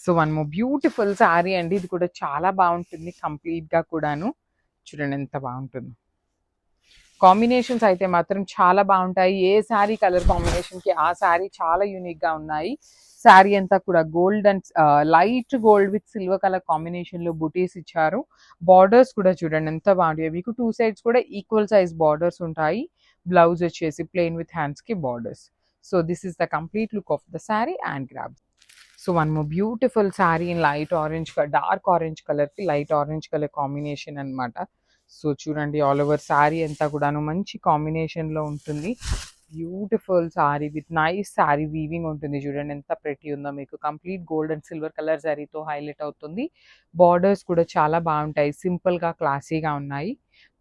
So one more beautiful sari అండి. ఇది కూడా చాలా బాగుంటుంది కంప్లీట్గా కూడాను. చూడండి ఎంత బాగుంటుందో. కాంబినేషన్స్ అయితే మాత్రం చాలా బాగుంటాయి. ఏ శారీ కలర్ కాంబినేషన్కి ఆ శారీ చాలా యూనిక్గా ఉన్నాయి. శారీ అంతా కూడా gold and light gold with silver colour కాంబినేషన్లో బుటీస్ ఇచ్చారు. బార్డర్స్ కూడా చూడండి ఎంత బాగుంటాయి. మీకు టూ సైడ్స్ కూడా ఈక్వల్ సైజ్ బార్డర్స్ ఉంటాయి. బ్లౌజ్ వచ్చేసి ప్లెయిన్ విత్ హ్యాండ్స్కి borders. So this is the complete look of the sari and grab. So one more beautiful sari in light orange dark orange కలర్కి లైట్ ఆరెంజ్ కలర్ కాంబినేషన్ అనమాట. So చూడండి all over sari అంతా కూడాను మంచి కాంబినేషన్లో ఉంటుంది. Beautiful sari with nice sari weaving ఉంటుంది. చూడండి ఎంత ప్రెటీ ఉందో. మీకు complete gold and silver colour శారీతో హైలైట్ అవుతుంది. బార్డర్స్ కూడా చాలా బాగుంటాయి. సింపుల్గా క్లాసీగా ఉన్నాయి.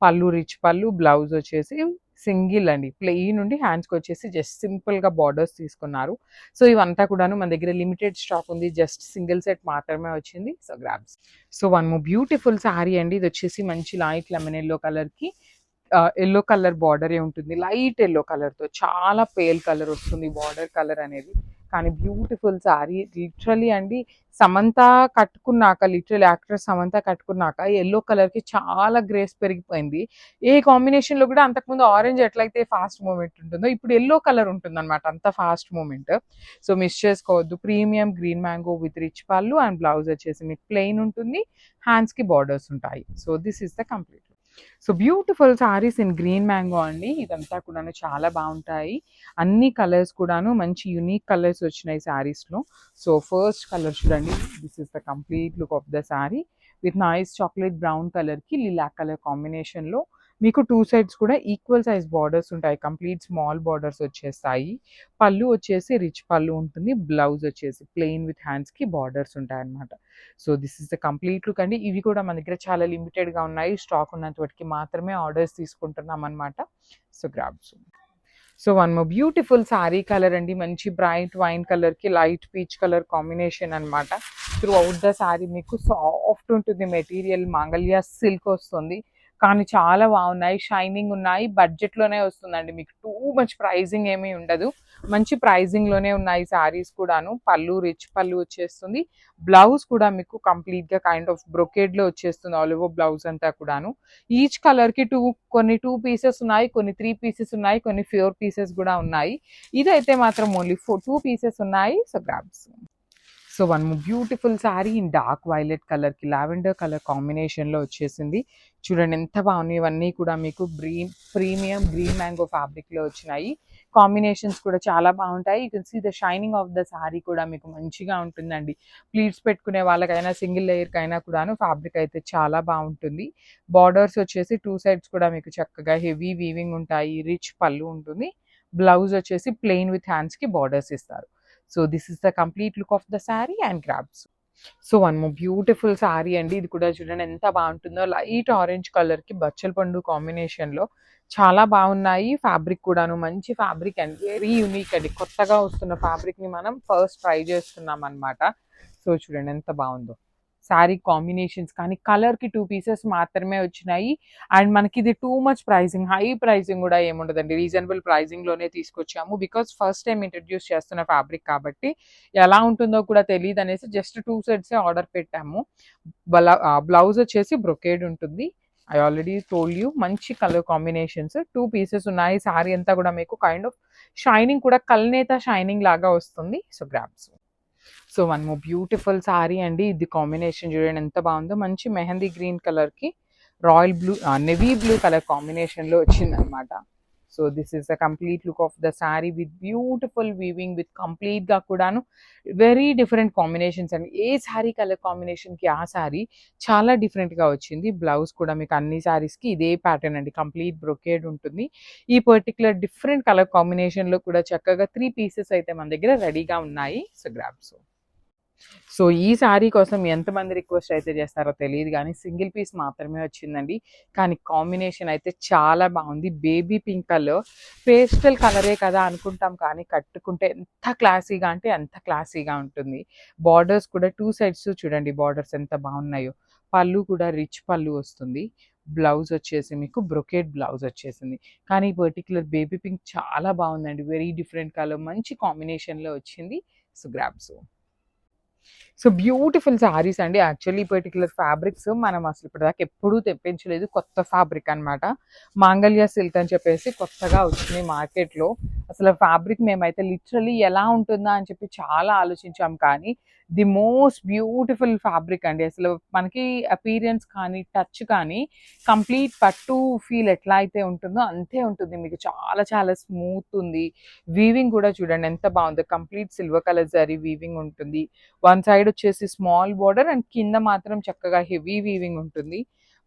పళ్ళు రిచ్ పళ్ళు, బ్లౌజ్ వచ్చేసి సింగిల్ అండి. ప్లెయిన్ నుండి హ్యాండ్స్కి వచ్చేసి జస్ట్ సింపుల్గా బార్డర్స్ తీసుకున్నారు. సో ఇవంతా కూడాను మన దగ్గర లిమిటెడ్ స్టాక్ ఉంది. జస్ట్ సింగిల్ సెట్ మాత్రమే వచ్చింది. So grabs. So one more beautiful sari అండి. ఇది వచ్చేసి మంచి లైట్ లెమన్ ఎల్లో కలర్కి ఎల్లో కలర్ బార్డరే ఉంటుంది. లైట్ ఎల్లో కలర్తో చాలా పేల్ కలర్ వస్తుంది బార్డర్ కలర్ అనేది. కానీ బ్యూటిఫుల్ శారీ లిటరలీ అండి. సమంత కట్టుకున్నాక, లిటరల్ యాక్ట్రెస్ సమంత కట్టుకున్నాక ఎల్లో కలర్కి చాలా గ్రేస్ పెరిగిపోయింది. ఏ కాంబినేషన్లో కూడా అంతకుముందు ఆరెంజ్ ఎట్లయితే ఫాస్ట్ మూమెంట్ ఉంటుందో ఇప్పుడు ఎల్లో కలర్ ఉంటుంది అనమాట. అంత ఫాస్ట్ మూమెంట్. సో మిస్ చేసుకోవద్దు. Premium green mango with rich పళ్ళు అండ్ బ్లౌజ్ వచ్చేసి మీకు ప్లెయిన్ ఉంటుంది. హ్యాండ్స్కి బార్డర్స్ ఉంటాయి. So this is the complete. So beautiful saris in green mango అండి. ఇదంతా కూడాను చాలా బాగుంటాయి. అన్ని కలర్స్ కూడాను మంచి యూనిక్ కలర్స్ వచ్చినాయి శారీస్లో. సో ఫస్ట్ కలర్ చూడండి. This is the complete look of the sari with nice chocolate brown కలర్కి లిలా కలర్ కాంబినేషన్లో మీకు టూ సైడ్స్ కూడా ఈక్వల్ సైజ్ బార్డర్స్ ఉంటాయి. కంప్లీట్ స్మాల్ బార్డర్స్ వచ్చేస్తాయి. పళ్ళు వచ్చేసి రిచ్ పళ్ళు ఉంటుంది. బ్లౌజ్ వచ్చేసి ప్లెయిన్ విత్ హ్యాండ్స్కి బార్డర్స్ ఉంటాయి అన్నమాట. So this is the complete look అండి. ఇవి కూడా మన దగ్గర చాలా లిమిటెడ్గా ఉన్నాయి. స్టాక్ ఉన్నంత వాటికి మాత్రమే ఆర్డర్స్ తీసుకుంటున్నాం అనమాట. So grabs. So one more beautiful sari colour అండి. మంచి బ్రైట్ వైన్ కలర్కి లైట్ పీచ్ కలర్ కాంబినేషన్ అనమాట. త్రూ అవుట్ ద శారీ మీకు సాఫ్ట్ ఉంటుంది మెటీరియల్. మాంగళ్య సిల్క్ వస్తుంది. కానీ చాలా బాగున్నాయి. షైనింగ్ ఉన్నాయి. బడ్జెట్లోనే వస్తుందండి. మీకు టూ మచ్ ప్రైజింగ్ ఏమీ ఉండదు. మంచి ప్రైజింగ్లోనే ఉన్నాయి శారీస్ కూడాను. పళ్ళు రిచ్ పళ్ళు వచ్చేస్తుంది. బ్లౌజ్ కూడా మీకు కంప్లీట్గా కైండ్ ఆఫ్ బ్రొకేడ్లో వచ్చేస్తుంది. ఆల్ ఓవర్ బ్లౌజ్ అంతా కూడాను. ఈచ్ కలర్కి కొన్ని 2 పీసెస్ ఉన్నాయి. కొన్ని 3 పీసెస్ ఉన్నాయి. కొన్ని 4 పీసెస్ కూడా ఉన్నాయి. ఇదైతే మాత్రం ఓన్లీ 2 పీసెస్ ఉన్నాయి. So grabs. So one beautiful sari in dark violet కలర్కి లావెండర్ కలర్ కాంబినేషన్లో వచ్చేసింది. చూడండి ఎంత బాగున్నాయి. ఇవన్నీ కూడా మీకు ప్రీమియం గ్రీన్ మ్యాంగో ఫ్యాబ్రిక్లో వచ్చినాయి. కాంబినేషన్స్ కూడా చాలా బాగుంటాయి. You can see the shining of the sari కూడా మీకు మంచిగా ఉంటుందండి. ప్లీట్స్ పెట్టుకునే వాళ్ళకైనా సింగిల్ లేయర్కైనా కూడాను ఫ్యాబ్రిక్ అయితే చాలా బాగుంటుంది. బార్డర్స్ వచ్చేసి టూ సైడ్స్ కూడా మీకు చక్కగా హెవీ వీవింగ్ ఉంటాయి. రిచ్ పళ్ళు ఉంటుంది. బ్లౌజ్ వచ్చేసి ప్లెయిన్ విత్ హ్యాండ్స్కి బార్డర్స్ ఇస్తారు. So this is the complete look of the sari and grabs. So one more beautiful sari అండి. ఇది కూడా చూడండి ఎంత బాగుంటుందో. లైట్ ఆరెంజ్ కలర్కి బచ్చల పండు కాంబినేషన్లో చాలా బాగున్నాయి. ఫ్యాబ్రిక్ కూడాను మంచి ఫ్యాబ్రిక్ అండ్ వెరీ యూనిక్ అండి. కొత్తగా వస్తున్న ఫ్యాబ్రిక్ని మనం ఫస్ట్ ట్రై చేస్తున్నాం అనమాట. సో చూడండి ఎంత బాగుందో శారీ కాంబినేషన్స్. కానీ కలర్కి 2 పీసెస్ మాత్రమే వచ్చినాయి. అండ్ మనకి ఇది too much pricing, high pricing కూడా ఏముండదండి. రీజనబుల్ ప్రైజింగ్లోనే తీసుకొచ్చాము. బికాస్ ఫస్ట్ టైం ఇంట్రడ్యూస్ చేస్తున్న ఫ్యాబ్రిక్ కాబట్టి ఎలా ఉంటుందో కూడా తెలియదు అనేసి జస్ట్ 2 సెట్సే ఆర్డర్ పెట్టాము. బ్లౌజ్ వచ్చేసి బ్రొకేడ్ ఉంటుంది. I already told you. మంచి కలర్ కాంబినేషన్స్. 2 పీసెస్ ఉన్నాయి. శారీ అంతా కూడా మీకు కైండ్ ఆఫ్ షైనింగ్ కూడా కల్నేత షైనింగ్ లాగా వస్తుంది. So grabs. So one more beautiful sari అండి. ఇది కాంబినేషన్ చూడండి ఎంత బాగుందో. మంచి మెహందీ గ్రీన్ కలర్కి royal blue navy blue colour కాంబినేషన్లో వచ్చిందనమాట. So this is the complete look of the sari with beautiful weaving with కంప్లీట్గా కూడాను వెరీ డిఫరెంట్ కాంబినేషన్స్ అండి. ఏ శారీ కలర్ కాంబినేషన్కి ఆ శారీ చాలా డిఫరెంట్గా వచ్చింది. బ్లౌజ్ కూడా మీకు అన్ని శారీస్కి ఇదే ప్యాటర్న్ అండి. కంప్లీట్ బ్రొకేడ్ ఉంటుంది. ఈ పర్టికులర్ డిఫరెంట్ కలర్ కాంబినేషన్లో కూడా చక్కగా 3 పీసెస్ అయితే మన దగ్గర రెడీగా ఉన్నాయి. So grabs. సో ఈ శారీ కోసం ఎంతమంది రిక్వెస్ట్ అయితే చేస్తారో తెలియదు కానీ సింగిల్ పీస్ మాత్రమే వచ్చిందండి. కానీ కాంబినేషన్ అయితే చాలా బాగుంది. బేబీ పింక్ కలర్, పేస్టల్ కలరే కదా అనుకుంటాం కానీ కట్టుకుంటే ఎంత క్లాసీగా అంటే అంత క్లాసీగా ఉంటుంది. బార్డర్స్ కూడా 2 సైడ్స్ చూడండి బార్డర్స్ ఎంత బాగున్నాయో. పళ్ళు కూడా రిచ్ పళ్ళు వస్తుంది. బ్లౌజ్ వచ్చేసి మీకు బ్రొకేడ్ బ్లౌజ్ వచ్చేసింది. కానీ ఈ పర్టికులర్ బేబీ పింక్ చాలా బాగుందండి. వెరీ డిఫరెంట్ కలర్, మంచి కాంబినేషన్లో వచ్చింది. So grabs. So so beautiful saris అండి. యాక్చువల్లీ ఈ పర్టిక్యులర్ ఫ్యాబ్రిక్స్ మనం అసలు ఇప్పటిదాకా ఎప్పుడూ తెప్పించలేదు. కొత్త ఫ్యాబ్రిక్ అన్నమాట. మాంగళ్య సిల్క్ అని చెప్పేసి కొత్తగా వచ్చినాయి మార్కెట్‌లో. అసలు ఫ్యాబ్రిక్ మేమైతే లిటరల్లీ ఎలా ఉంటుందా అని చెప్పి చాలా ఆలోచించాం. కానీ ది మోస్ట్ బ్యూటిఫుల్ ఫ్యాబ్రిక్ అండి. అసలు మనకి అపియరెన్స్ కానీ, టచ్ కానీ కంప్లీట్ పట్టు ఫీల్ ఎట్లా అయితే ఉంటుందో అంతే ఉంటుంది. మీకు చాలా చాలా స్మూత్ ఉంది. వీవింగ్ కూడా చూడండి ఎంత బాగుందో. Complete silver colour zari weaving ఉంటుంది. వన్ సైడ్ వచ్చేసి స్మాల్ బోర్డర్ అండ్ కింద మాత్రం చక్కగా హెవీ వీవింగ్ ఉంటుంది.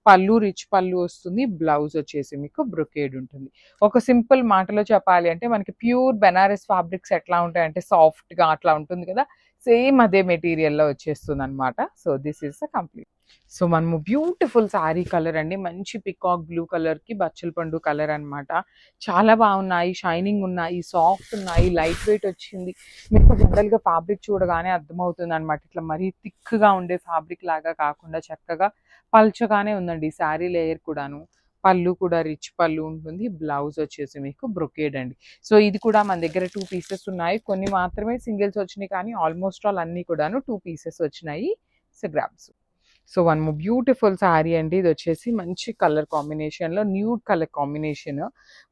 పళ్ళు రిచ్ పళ్ళు వస్తుంది. బ్లౌజ్ వచ్చేసి మీకు బ్రొకేడ్ ఉంటుంది. ఒక సింపుల్ మాటలో చెప్పాలి అంటే మనకి ప్యూర్ బెనారస్ ఫ్యాబ్రిక్స్ ఎట్లా ఉంటాయంటే సాఫ్ట్‌గా అట్లా ఉంటుంది కదా! సేమ్ అదే మెటీరియల్‌లో వచ్చేస్తుందనమాట. So, this is the complete. So, మనము బ్యూటిఫుల్ శారీ కలర్ అండి. మంచి పికాక్ బ్లూ కలర్‌కి బచ్చల పండు కలర్ అనమాట. చాలా బాగున్నాయి. షైనింగ్ ఉన్నాయి. సాఫ్ట్ ఉన్నాయి. లైట్ వెయిట్ వచ్చింది. మీకు జనరల్‌గా ఫ్యాబ్రిక్ చూడగానే అర్థమవుతుందనమాట. ఇట్లా మరీ థిక్‌గా ఉండే ఫ్యాబ్రిక్ లాగా కాకుండా చక్కగా పల్చగానే ఉందండి శారీ లేయర్ కూడాను. పళ్ళు కూడా రిచ్ పళ్ళు ఉంటుంది. బ్లౌజ్ వచ్చేసి మీకు బ్రొకేడ్ అండి. సో, ఇది కూడా మన దగ్గర 2 పీసెస్ ఉన్నాయి. కొన్ని మాత్రమే సింగిల్స్ వచ్చినాయి కానీ ఆల్మోస్ట్ ఆల్ అన్నీ కూడాను 2 పీసెస్ వచ్చినాయి. So, grabs. So, one more beautiful sari అండి. ఇది వచ్చేసి మంచి కలర్ కాంబినేషన్‌లో న్యూడ్ కలర్ కాంబినేషన్.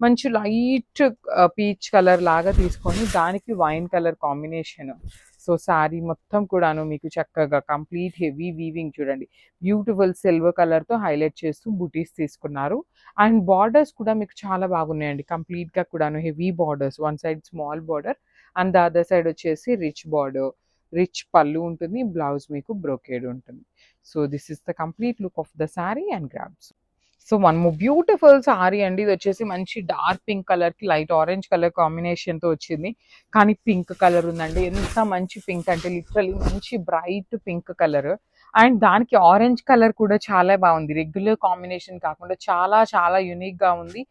మంచి లైట్ పీచ్ కలర్ లాగా తీసుకొని దానికి wine colour combination. So, sari మొత్తం కూడాను మీకు చక్కగా కంప్లీట్ హెవీ వీవింగ్ చూడండి. బ్యూటిఫుల్ సిల్వర్ కలర్‌తో హైలైట్ చేస్తూ బుటీస్ తీసుకున్నారు. అండ్ బార్డర్స్ కూడా మీకు చాలా బాగున్నాయండి. కంప్లీట్‌గా కూడాను heavy borders. One side small border and the other side వచ్చేసి రిచ్ బార్డర్. రిచ్ పళ్ళు ఉంటుంది. బ్లౌజ్ మీకు బ్రొకేడ్ ఉంటుంది. So, this is the complete look of the sari and grabs. So, one more beautiful sari అండి. ఇది వచ్చేసి మంచి డార్క్ పింక్ కలర్‌కి light orange colour కాంబినేషన్‌తో వచ్చింది. కానీ పింక్ కలర్ ఉందండి. ఎంత మంచి పింక్ అంటే లిటరల్లీ మంచి బ్రైట్ పింక్ కలర్. అండ్ దానికి ఆరెంజ్ కలర్ కూడా చాలా బాగుంది. రెగ్యులర్ కాంబినేషన్ కాకుండా చాలా చాలా యూనిక్‌గా ఉంది.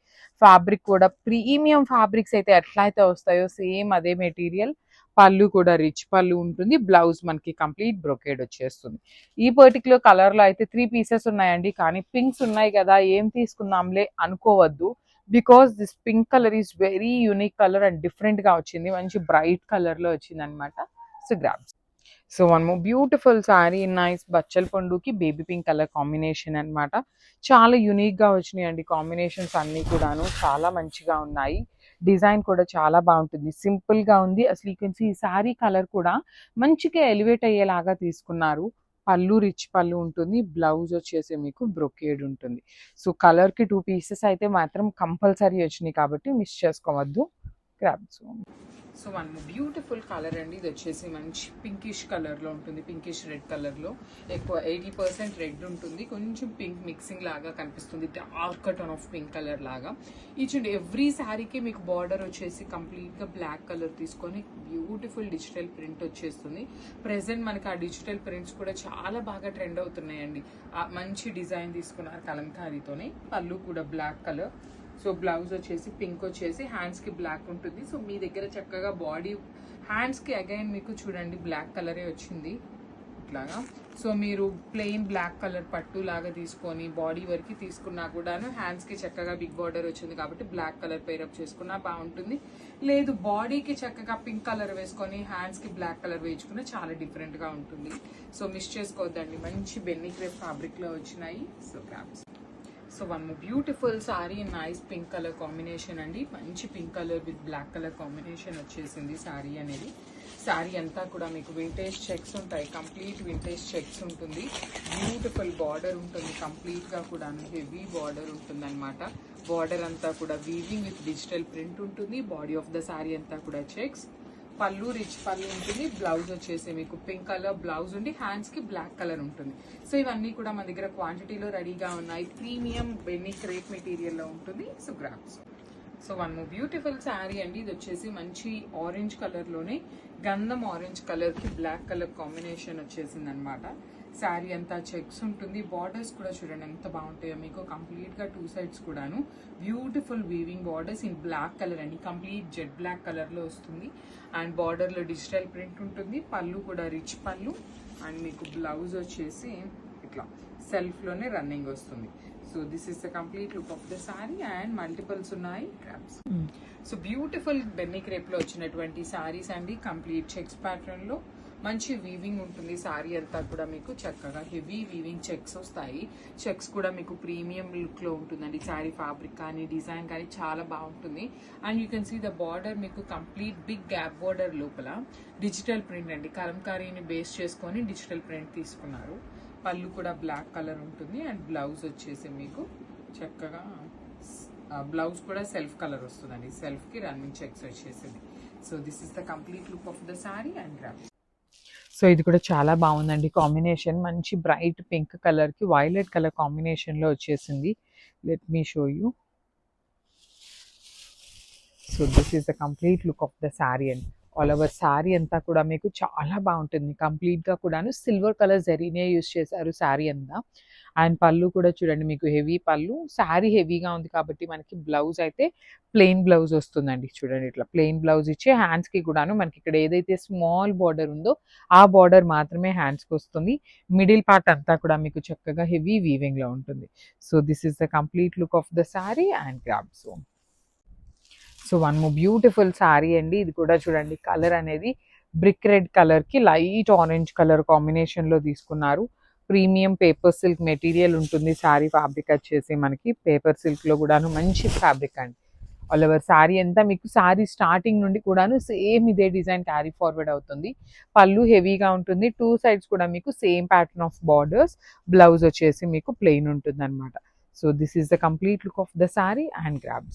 ఫ్యాబ్రిక్ కూడా ప్రీమియం ఫ్యాబ్రిక్స్ అయితే ఎట్లా అయితే వస్తాయో సేమ్ అదే మెటీరియల్. పళ్ళు కూడా రిచ్ పళ్ళు ఉంటుంది. బ్లౌజ్ మనకి కంప్లీట్ బ్రొకేడ్ వచ్చేస్తుంది. ఈ పర్టిక్యులర్ కలర్‌లో అయితే 3 పీసెస్ ఉన్నాయండి. కానీ పింక్స్ ఉన్నాయి కదా! ఏం తీసుకుందాంలే అనుకోవద్దు. Because this pink colour is very unique colour and డిఫరెంట్‌గా వచ్చింది. మంచి బ్రైట్ కలర్‌లో వచ్చిందనమాట. So, grabs. So, one more beautiful sari nice బచ్చల పండుకి బేబీ పింక్ కలర్ కాంబినేషన్ అనమాట. చాలా యూనిక్‌గా వచ్చినాయండి కాంబినేషన్స్ అన్నీ కూడాను. చాలా మంచిగా ఉన్నాయి. డిజైన్ కూడా చాలా బాగుంటుంది. సింపుల్‌గా ఉంది. అసలు యూ కెన్ సీ ఈ శారీ కలర్ కూడా మంచిగా ఎలివేట్ అయ్యేలాగా తీసుకున్నారు. పళ్ళు రిచ్ పళ్ళు ఉంటుంది. బ్లౌజ్ వచ్చేసి మీకు బ్రొకేడ్ ఉంటుంది. సో, కలర్‌కి 2 పీసెస్ అయితే మాత్రం కంపల్సరీ వచ్చినాయి కాబట్టి మిస్ చేసుకోవద్దు. Grabs. So, one beautiful colour అండి. ఇది వచ్చేసి మంచి పింకిష్ కలర్‌లో ఉంటుంది. పింకిష్ రెడ్ కలర్‌లో ఎక్కువ 80% రెడ్ ఉంటుంది. కొంచెం పింక్ మిక్సింగ్ లాగా కనిపిస్తుంది. Dark tone of pink colour లాగా. ఈచ్ అండ్ ఎవ్రీ శారీకి మీకు బార్డర్ వచ్చేసి కంప్లీట్‌గా బ్లాక్ కలర్ తీసుకొని బ్యూటిఫుల్ డిజిటల్ ప్రింట్ వచ్చేస్తుంది. ప్రెజెంట్ మనకి ఆ డిజిటల్ ప్రింట్స్ కూడా చాలా బాగా ట్రెండ్ అవుతున్నాయండి. మంచి డిజైన్ తీసుకున్నారు కలంకారీతోనే. పళ్ళు కూడా బ్లాక్ కలర్. సో, బ్లౌజ్ వచ్చేసి పింక్ వచ్చేసి హ్యాండ్స్కి బ్లాక్ ఉంటుంది. సో, మీ దగ్గర చక్కగా బాడీ హ్యాండ్స్కి అగైన్ మీకు చూడండి బ్లాక్ కలరే వచ్చింది ఇట్లాగా. సో, మీరు ప్లెయిన్ బ్లాక్ కలర్ పట్టు లాగా తీసుకొని బాడీ వరకు తీసుకున్నా కూడాను హ్యాండ్స్కి చక్కగా బిగ్ బార్డర్ వచ్చింది కాబట్టి బ్లాక్ కలర్ పేరప్ చేసుకున్నా బాగుంటుంది. లేదు బాడీకి చక్కగా పింక్ కలర్ వేసుకొని హ్యాండ్స్కి బ్లాక్ కలర్ వేయించుకున్నా చాలా డిఫరెంట్గా ఉంటుంది. సో, మిస్ చేసుకోవద్దండి. మంచి బెన్నీ క్రేప్ ఫ్యాబ్రిక్లో వచ్చినాయి. సో, క్రాప్స్. So, one more beautiful sari nice pink colour combination అండి. మంచి pink colour with black colour combination వచ్చేసింది సారీ అనేది. సారీ అంతా కూడా మీకు వింటేజ్ చెక్స్ ఉంటాయి. కంప్లీట్ వింటేజ్ చెక్స్ ఉంటుంది. బ్యూటిఫుల్ బార్డర్ ఉంటుంది. కంప్లీట్గా కూడా హెవీ బార్డర్ ఉంటుంది అనమాట. బార్డర్ అంతా కూడా వీవింగ్ విత్ డిజిటల్ ప్రింట్ ఉంటుంది. బాడీ ఆఫ్ ద సారీ అంతా కూడా చెక్స్. పళ్ళు రిచ్ పళ్ళు ఉంటుంది. బ్లౌజ్ వచ్చేసి మీకు పింక్ కలర్ బ్లౌజ్ ఉండి హ్యాండ్స్కి బ్లాక్ కలర్ ఉంటుంది. సో, ఇవన్నీ కూడా మన దగ్గర క్వాంటిటీలో రెడీగా ఉన్నాయి. ప్రీమియం బెన్నీ క్రేప్ మెటీరియల్లో ఉంటుంది. So, grabs. So, one more beautiful sari అండి. ఇది వచ్చేసి మంచి ఆరెంజ్ కలర్లోనే గంధం ఆరెంజ్ కలర్కి బ్లాక్ కలర్ కాంబినేషన్ వచ్చేసింది అనమాట. శారీ అంతా చెక్స్ ఉంటుంది. బార్డర్స్ కూడా చూడండి ఎంత బాగుంటాయో మీకు. కంప్లీట్గా 2 సైడ్స్ కూడాను beautiful weaving borders in black colour అండి. కంప్లీట్ జెడ్ బ్లాక్ కలర్లో వస్తుంది. అండ్ బార్డర్లో డిజిటల్ ప్రింట్ ఉంటుంది. పళ్ళు కూడా రిచ్ పళ్ళు. అండ్ మీకు బ్లౌజ్ వచ్చేసి ఇట్లా సెల్ఫ్లోనే రన్నింగ్ వస్తుంది. So, this is the complete look of the sari and multiples ఉన్నాయి. క్రాప్స్. సో, బ్యూటిఫుల్ బెన్నీ క్రేప్లో వచ్చినటువంటి సారీస్ అండి. కంప్లీట్ చెక్స్ ప్యాటర్న్లో మంచి వీవింగ్ ఉంటుంది సారీ అంతా కూడా మీకు చక్కగా హెవీ వీవింగ్ చెక్స్ వస్తాయి. చెక్స్ కూడా మీకు ప్రీమియం లుక్ లో ఉంటుందండి. సారీ ఫ్యాబ్రిక్ కానీ డిజైన్ కానీ చాలా బాగుంటుంది. And you can see the border మీకు కంప్లీట్ బిగ్ గ్యాప్ బార్డర్ లోపల డిజిటల్ ప్రింట్ అండి. కలంకారీని బేస్ చేసుకొని డిజిటల్ ప్రింట్ తీసుకున్నారు. పళ్ళు కూడా బ్లాక్ కలర్ ఉంటుంది. అండ్ బ్లౌజ్ వచ్చేసి మీకు చక్కగా బ్లౌజ్ కూడా సెల్ఫ్ కలర్ వస్తుందండి. సెల్ఫ్ కి రన్నింగ్ చెక్స్ వచ్చేసింది. So this is the complete look of the sari and grab. So ఇది కూడా చాలా బాగుందండి. కాంబినేషన్ మంచి బ్రైట్ పింక్ కలర్ కి వైలెట్ కలర్ కాంబినేషన్ లో వచ్చేసింది. Let me show you. So this is the complete look of the sari and all over sorry అంతా కూడా మీకు చాలా బాగుంటుంది. కంప్లీట్ గా కూడాను సిల్వర్ కలర్ జరీనే యూజ్ చేశారు సారీ అంతా. అండ్ పళ్ళు కూడా చూడండి మీకు హెవీ పళ్ళు. సారీ హెవీగా ఉంది కాబట్టి మనకి బ్లౌజ్ అయితే ప్లెయిన్ బ్లౌజ్ వస్తుందండి. చూడండి ఇట్లా ప్లెయిన్ బ్లౌజ్ ఇచ్చి హ్యాండ్స్ కి కూడాను మనకి ఇక్కడ ఏదైతే స్మాల్ బార్డర్ ఉందో ఆ బార్డర్ మాత్రమే హ్యాండ్స్ కి వస్తుంది. మిడిల్ పార్ట్ అంతా కూడా మీకు చక్కగా హెవీ వీవింగ్ లో ఉంటుంది. So this is the complete look of the sari and grab. So one more beautiful sari అండి. ఇది కూడా చూడండి కలర్ అనేది బ్రిక్ రెడ్ కలర్ కి లైట్ ఆరెంజ్ కలర్ కాంబినేషన్ లో తీసుకున్నారు. ప్రీమియం పేపర్ సిల్క్ మెటీరియల్ ఉంటుంది. సారీ ఫ్యాబ్రిక్ వచ్చేసి మనకి పేపర్ సిల్క్ లో కూడాను మంచి ఫ్యాబ్రిక్ అండి. ఆల్ ఓవర్ సారీ అంతా మీకు సారీ స్టార్టింగ్ నుండి కూడాను సేమ్ ఇదే డిజైన్ క్యారీ ఫార్వర్డ్ అవుతుంది. పళ్ళు హెవీగా ఉంటుంది. టూ సైడ్స్ కూడా మీకు same pattern of borders. Blouse వచ్చేసి మీకు ప్లెయిన్ ఉంటుంది అనమాట. So this is the complete look of the sari and grab.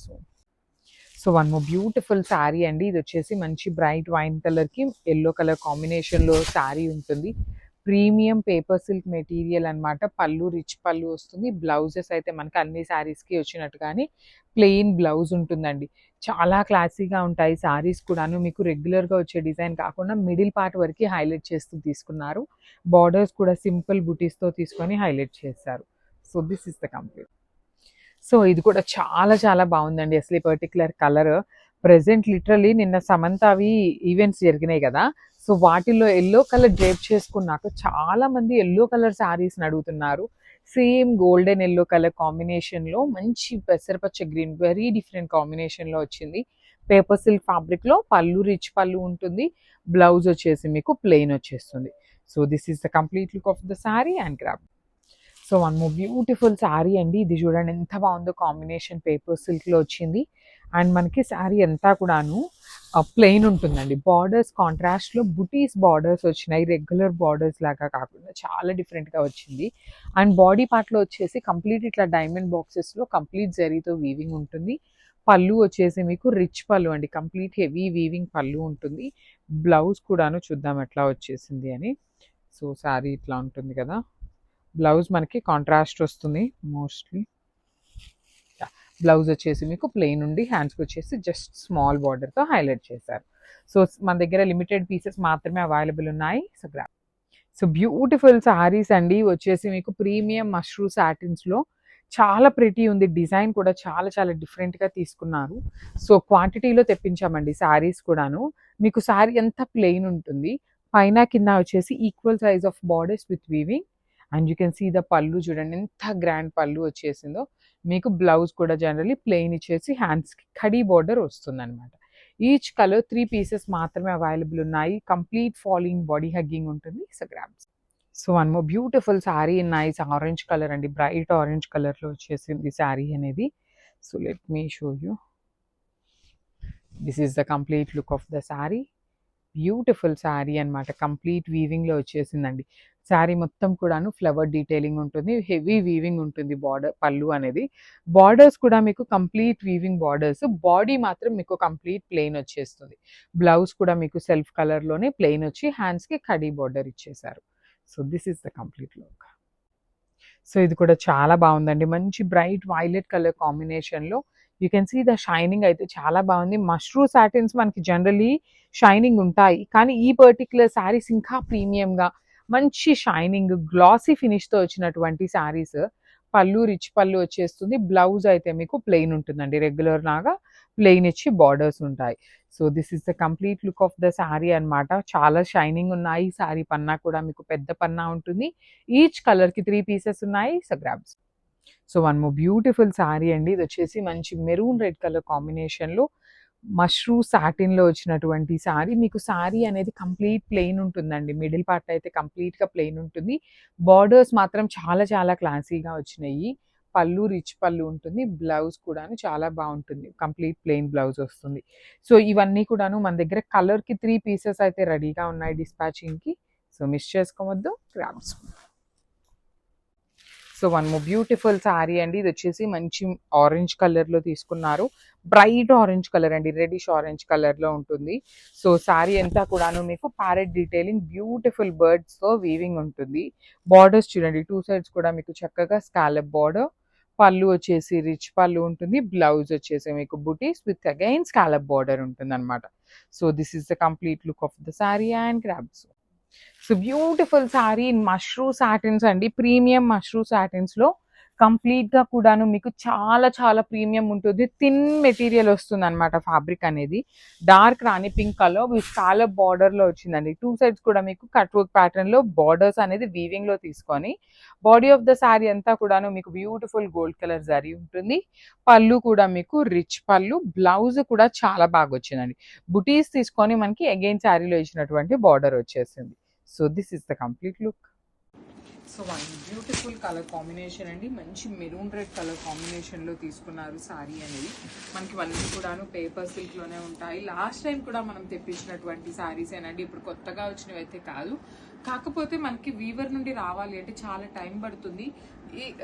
So one more beautiful sari అండి. ఇది వచ్చేసి మంచి బ్రైట్ వైన్ కలర్ కి ఎల్లో కలర్ కాంబినేషన్ లో శారీ ఉంటుంది. ప్రీమియం పేపర్ సిల్క్ మెటీరియల్ అన్నమాట. పళ్ళు రిచ్ పళ్ళు వస్తుంది. బ్లౌజెస్ అయితే మనకి అన్ని శారీస్ కి వచ్చినట్టుగానే ప్లెయిన్ బ్లౌజ్ ఉంటుందండి. చాలా క్లాసీగా ఉంటాయి శారీస్ కూడాను. మీకు రెగ్యులర్ గా వచ్చే డిజైన్ కాకుండా మిడిల్ పార్ట్ వరకు హైలైట్ చేస్తూ తీసుకున్నారు. బార్డర్స్ కూడా సింపుల్ బుటీస్ తో తీసుకొని హైలైట్ చేశారు. So this is the complete. So ఇది కూడా చాలా చాలా బాగుందండి. అసలు ఈ పర్టికులర్ కలర్ ప్రెసెంట్ లిటరలీ నిన్న సమంతవి ఈవెంట్స్ జరిగినాయి కదా. సో వాటిల్లో ఎల్లో కలర్ డ్రేప్ చేసుకున్నాక చాలా మంది ఎల్లో కలర్ శారీస్ అడుగుతున్నారు. Same golden yellow colour combination లో మంచి పెసరపచ్చ గ్రీన్ వెరీ డిఫరెంట్ కాంబినేషన్ లో వచ్చింది. పేపర్ సిల్క్ ఫ్యాబ్రిక్ లో పళ్ళు రిచ్ పళ్ళు ఉంటుంది. బ్లౌజ్ వచ్చేసి మీకు ప్లెయిన్ వచ్చేస్తుంది. So this is the complete look of the sari and grab. So one more beautiful sari అండి. ఇది చూడండి ఎంత బాగుందో కాంబినేషన్. పేపర్ సిల్క్ లో వచ్చింది. అండ్ మనకి శారీ అంతా కూడాను ప్లెయిన్ ఉంటుందండి. బార్డర్స్ కాంట్రాస్ట్ లో బుటీస్ బార్డర్స్ వచ్చినాయి. రెగ్యులర్ బార్డర్స్ లాగా కాకుండా చాలా డిఫరెంట్ గా వచ్చింది. అండ్ బాడీ పార్ట్ లో వచ్చేసి కంప్లీట్ ఇట్లా డైమండ్ బాక్సెస్ లో కంప్లీట్ జరీతో వీవింగ్ ఉంటుంది. పళ్ళు వచ్చేసి మీకు రిచ్ పళ్ళు అండి. కంప్లీట్ హెవీ వీవింగ్ పళ్ళు ఉంటుంది. బ్లౌజ్ కూడాను చూద్దాం ఎట్లా వచ్చేసింది అని. సో శారీ ఇట్లా ఉంటుంది కదా. బ్లౌజ్ మనకి కాంట్రాస్ట్ వస్తుంది మోస్ట్లీ. బ్లౌజ్ వచ్చేసి మీకు ప్లెయిన్ ఉండి హ్యాండ్స్కి వచ్చేసి జస్ట్ స్మాల్ బార్డర్తో హైలైట్ చేశారు. సో మన దగ్గర లిమిటెడ్ పీసెస్ మాత్రమే అవైలబుల్ ఉన్నాయి. సో బ్యూటిఫుల్ శారీస్ అండి. వచ్చేసి మీకు ప్రీమియం మష్రూ సాటిన్స్లో చాలా ప్రిటీ ఉంది. డిజైన్ కూడా చాలా చాలా డిఫరెంట్గా తీసుకున్నారు. సో క్వాంటిటీలో తెప్పించామండి శారీస్ కూడాను. మీకు శారీ అంతా ప్లెయిన్ ఉంటుంది. పైన కింద వచ్చేసి equal size of borders with weaving. And you can see the pallu చూడండి ఎంత గ్రాండ్ పళ్ళు వచ్చేసిందో. మీకు బ్లౌజ్ కూడా జనరల్లీ ప్లెయిన్ ఇచ్చేసి హ్యాండ్స్కి కడీ బార్డర్ వస్తుంది అనమాట. ఈచ్ కలర్ 3 పీసెస్ మాత్రమే అవైలబుల్ ఉన్నాయి. కంప్లీట్ ఫాలింగ్ బాడీ హగ్గింగ్ ఉంటుంది. Grams. So one more beautiful sari in nice orange colour అండి. బ్రైట్ ఆరెంజ్ కలర్లో వచ్చేసింది శారీ అనేది. So let me show you. This is the complete look of the sari. Beautiful sari అనమాట. Complete వీవింగ్లో వచ్చేసిందండి. శారీ మొత్తం కూడాను ఫ్లవర్ డీటెయిలింగ్ ఉంటుంది. హెవీ వీవింగ్ ఉంటుంది. బార్డర్ పళ్ళు అనేది. బార్డర్స్ కూడా మీకు కంప్లీట్ వీవింగ్ బార్డర్స్. బాడీ మాత్రం మీకు కంప్లీట్ ప్లెయిన్ వచ్చేస్తుంది. బ్లౌజ్ కూడా మీకు సెల్ఫ్ కలర్లోనే ప్లెయిన్ వచ్చి హ్యాండ్స్కి కడీ బార్డర్ ఇచ్చేసారు. So this is the complete look. So ఇది కూడా చాలా బాగుందండి. మంచి బ్రైట్ వైలెట్ కలర్ కాంబినేషన్లో you can see the shining అయితే చాలా బాగుంది. మష్రూ సాటిన్స్ మనకి జనరలీ షైనింగ్ ఉంటాయి. కానీ ఈ పర్టికులర్ శారీస్ ఇంకా ప్రీమియంగా మంచి షైనింగ్ గ్లాసీ ఫినిష్తో వచ్చినటువంటి శారీస్. పళ్ళు రిచ్ పళ్ళు వచ్చేస్తుంది. బ్లౌజ్ అయితే మీకు ప్లెయిన్ ఉంటుందండి. రెగ్యులర్ లాగా ప్లెయిన్ ఇచ్చి బార్డర్స్ ఉంటాయి. So this is the complete look of the sari అనమాట. చాలా షైనింగ్ ఉన్నాయి. శారీ పన్నా కూడా మీకు పెద్ద పన్నా ఉంటుంది. ఈచ్ కలర్కి 3 పీసెస్ ఉన్నాయి. Grabs. So one more beautiful sari అండి. ఇది వచ్చేసి మంచి మెరూన్ రెడ్ కలర్ కాంబినేషన్లో మష్రూ సాటిన్‌లో వచ్చినటువంటి సారీ. మీకు సారీ అనేది కంప్లీట్ ప్లెయిన్ ఉంటుందండి. మిడిల్ పార్ట్ అయితే కంప్లీట్‌గా ప్లెయిన్ ఉంటుంది. బోర్డర్స్ మాత్రం చాలా చాలా క్లాసీగా వచ్చినాయి. పళ్ళు రిచ్ పళ్ళు ఉంటుంది. బ్లౌజ్ కూడాను చాలా బావుంటుంది. కంప్లీట్ ప్లెయిన్ బ్లౌజ్ వస్తుంది. సో, ఇవన్నీ కూడాను మన దగ్గర కలర్‌కి 3 పీసెస్ అయితే రెడీగా ఉన్నాయి డిస్పాచింగ్‌కి. సో, మిస్ చేసుకోవద్దు. Grabs. So, one more beautiful sari అండి. ఇదొచ్చేసి మంచి ఆరెంజ్ కలర్‌లో తీసుకున్నారు. బ్రైట్ ఆరెంజ్ కలర్ అండి. రెడ్డిష్ ఆరెంజ్ కలర్‌లో ఉంటుంది. సో, సారీ అంతా కూడాను మీకు ప్యారెట్ డీటెయిలింగ్ బ్యూటిఫుల్ బర్డ్స్‌తో వీవింగ్ ఉంటుంది. బోర్డర్స్ చూడండి 2 సైడ్స్ కూడా మీకు చక్కగా స్కాలప్ బోర్డర్. పళ్ళు వచ్చేసి రిచ్ పళ్ళు ఉంటుంది. బ్లౌజ్ వచ్చేసి మీకు బుటీస్ విత్ అగైన్ స్కాలప్ బోర్డర్ ఉంటుందన్నమాట. So, this is the complete look of the sari and grabs. So beautiful sorry in mashru satins అండి. ప్రీమియం మష్రూ సాటిన్స్‌లో కంప్లీట్‌గా కూడాను మీకు చాలా చాలా ప్రీమియం ఉంటుంది. థిన్ మెటీరియల్ వస్తుందన్నమాట ఫ్యాబ్రిక్ అనేది. Dark Rani pink colour with scallop బార్డర్‌లో వచ్చిందండి. 2 సైడ్స్ కూడా మీకు కట్ వర్క్ ప్యాటర్న్‌లో బార్డర్స్ అనేది వీవింగ్‌లో తీసుకొని బాడీ ఆఫ్ ద సారీ అంతా కూడాను మీకు బ్యూటిఫుల్ గోల్డ్ కలర్ జరీ ఉంటుంది. పళ్ళు కూడా మీకు రిచ్ పళ్ళు. బ్లౌజ్ కూడా చాలా బాగా వచ్చిందండి. బుటీస్ తీసుకొని మనకి అగైన్ సారీలో ఇచ్చినటువంటి బార్డర్ వచ్చేసింది. So this is the complete look. So one beautiful colour combination అండి. మంచి మెరూన్ రెడ్ కలర్ కాంబినేషన్లో తీసుకున్నారు సారీ అనేది. మనకి ఇవన్నీ కూడాను పేపర్ సిల్క్లోనే ఉంటాయి. లాస్ట్ టైం కూడా మనం తెప్పించినటువంటి సారీస్ ఏనండి. ఇప్పుడు కొత్తగా వచ్చినవి అయితే కాదు. కాకపోతే మనకి వీవర్ నుండి రావాలి అంటే చాలా టైం పడుతుంది.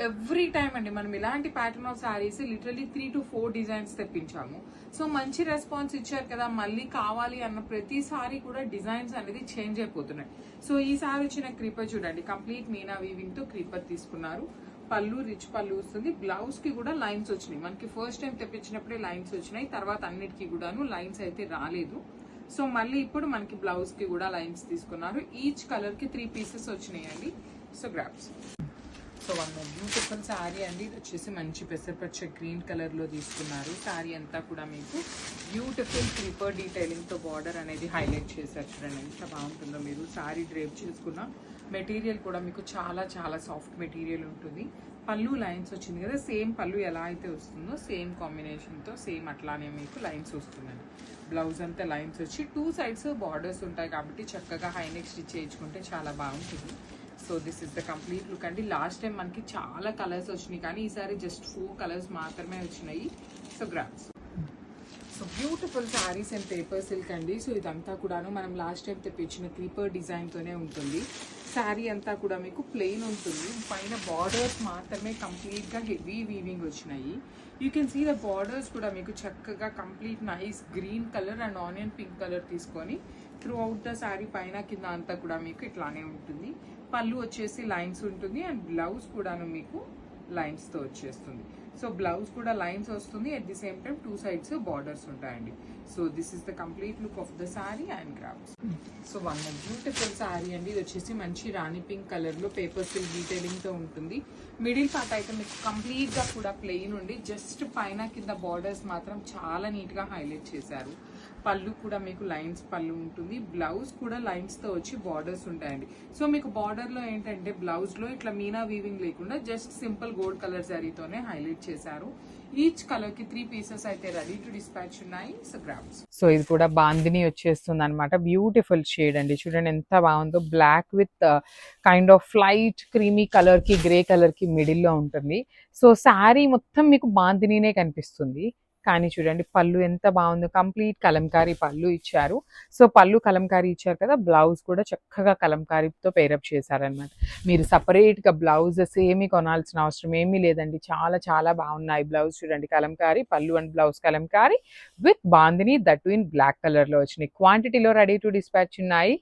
ఎవ్రీ టైం అండి మనం ఇలాంటి pattern of saris literally 3 to 4 designs తెప్పించాము. సో మంచి రెస్పాన్స్ ఇచ్చారు కదా, మళ్ళీ కావాలి అన్న ప్రతిసారి కూడా డిజైన్స్ అనేది చేంజ్ అయిపోతున్నాయి. సో ఈసారి వచ్చిన క్రీపర్ చూడండి, కంప్లీట్ మీనా వీవింగ్ తో క్రీపర్ తీసుకున్నారు. పళ్ళు రిచ్ పళ్ళు వస్తుంది. బ్లౌజ్ కి కూడా లైన్స్ వచ్చినాయి. మనకి ఫస్ట్ టైం తెప్పించినప్పుడే లైన్స్ వచ్చినాయి, తర్వాత అన్నిటికీ కూడాను లైన్స్ అయితే రాలేదు. సో మళ్ళీ ఇప్పుడు మనకి బ్లౌజ్ కి కూడా లైన్స్ తీసుకున్నారు. ఈచ్ కలర్ కి 3 పీసెస్ వచ్చినాయండి. So grabs. So one beautiful sari అండి. ఇది వచ్చేసి మంచి పెసరపచ్చ గ్రీన్ కలర్లో తీసుకున్నారు. శారీ అంతా కూడా మీకు బ్యూటిఫుల్ క్రీపర్ డీటెయిలింగ్తో బార్డర్ అనేది హైలైట్ చేశారు. చూడండి ఎంత బాగుంటుందో. మీరు శారీ డ్రేప్ చేసుకున్న మెటీరియల్ కూడా మీకు చాలా చాలా సాఫ్ట్ మెటీరియల్ ఉంటుంది. పళ్ళు లైన్స్ వచ్చింది కదా, సేమ్ పళ్ళు ఎలా అయితే వస్తుందో సేమ్ కాంబినేషన్తో సేమ్ అట్లానే మీకు లైన్స్ వస్తుందండి. బ్లౌజ్ అంతా లైన్స్ వచ్చి 2 సైడ్స్ బార్డర్స్ ఉంటాయి కాబట్టి చక్కగా హై నెక్ స్టిచ్ చేయించుకుంటే చాలా బాగుంటుంది. So this is the complete look అండి. లాస్ట్ టైం మనకి చాలా కలర్స్ వచ్చినాయి కానీ ఈసారి జస్ట్ 4 కలర్స్ మాత్రమే వచ్చినాయి. So grabs. So beautiful saris and paper silk అండి. సో ఇదంతా కూడాను మనం లాస్ట్ టైం తెప్పించిన క్రీపర్ డిజైన్తోనే ఉంటుంది. శారీ అంతా కూడా మీకు ప్లెయిన్ ఉంటుంది. పైన బార్డర్స్ మాత్రమే కంప్లీట్గా హెవీ వీవింగ్ వచ్చినాయి. You can see the borders కూడా మీకు చక్కగా complete nice green colour and onion pink colour తీసుకొని త్రూ అవుట్ ద శారీ పైన కింద అంతా కూడా మీకు ఇట్లానే ఉంటుంది. పళ్ళు వచ్చేసి లైన్స్ ఉంటుంది అండ్ బ్లౌజ్ కూడాను మీకు లైన్స్తో వచ్చేస్తుంది. సో బ్లౌజ్ కూడా లైన్స్ వస్తుంది. At the same time 2 sides borders ఉంటాయండి. So this is the complete look of the sari and grabs. So one beautiful sari అండి. ఇది వచ్చేసి మంచి రాణి పింక్ కలర్లో పేపర్ సిల్క్ డీటెయిలింగ్తో ఉంటుంది. మిడిల్ పార్ట్ అయితే మీకు కంప్లీట్గా కూడా ప్లెయిన్ ఉండి జస్ట్ పైన కింద బార్డర్స్ మాత్రం చాలా నీట్గా హైలైట్ చేశారు. పళ్ళు కూడా మీకు లైన్స్ పళ్ళు ఉంటుంది. బ్లౌజ్ కూడా లైన్స్తో వచ్చి బార్డర్స్ ఉంటాయండి. సో మీకు బార్డర్లో ఏంటంటే బ్లౌజ్లో ఇట్లా మీనా వీవింగ్ లేకుండా జస్ట్ సింపుల్ గోల్డ్ కలర్ జరీతోనే హైలైట్ చేశారు. ఈచ్ కలర్ కి 3 పీసెస్ అయితే రెడీ టు డిస్పాచ్ ఉన్నాయి. So grabs. సో ఇది కూడా బాందిని వచ్చేస్తుంది అనమాట. బ్యూటిఫుల్ షేడ్ అండి. చూడండి ఎంత బాగుందో. Black with kind of light creamy colour కి గ్రే కలర్ కి మిడిల్ లో ఉంటుంది. సో శారీ మొత్తం మీకు బాందినినే కనిపిస్తుంది. కానీ చూడండి పళ్ళు ఎంత బాగుందో. కంప్లీట్ కలంకారీ పళ్ళు ఇచ్చారు. సో పళ్ళు కలంకారీ ఇచ్చారు కదా, బ్లౌజ్ కూడా చక్కగా కలంకారీతో పేరప్ చేశారనమాట. మీరు సపరేట్గా బ్లౌజెస్ ఏమీ కొనాల్సిన అవసరం ఏమీ లేదండి. చాలా చాలా బాగున్నాయి. బ్లౌజ్ చూడండి Kalamkari, pallu and blouse Kalamkari with bandhani, that in black కలర్లో వచ్చినాయి. క్వాంటిటీలో రెడీ టు డిస్పాచ్ ఉన్నాయి.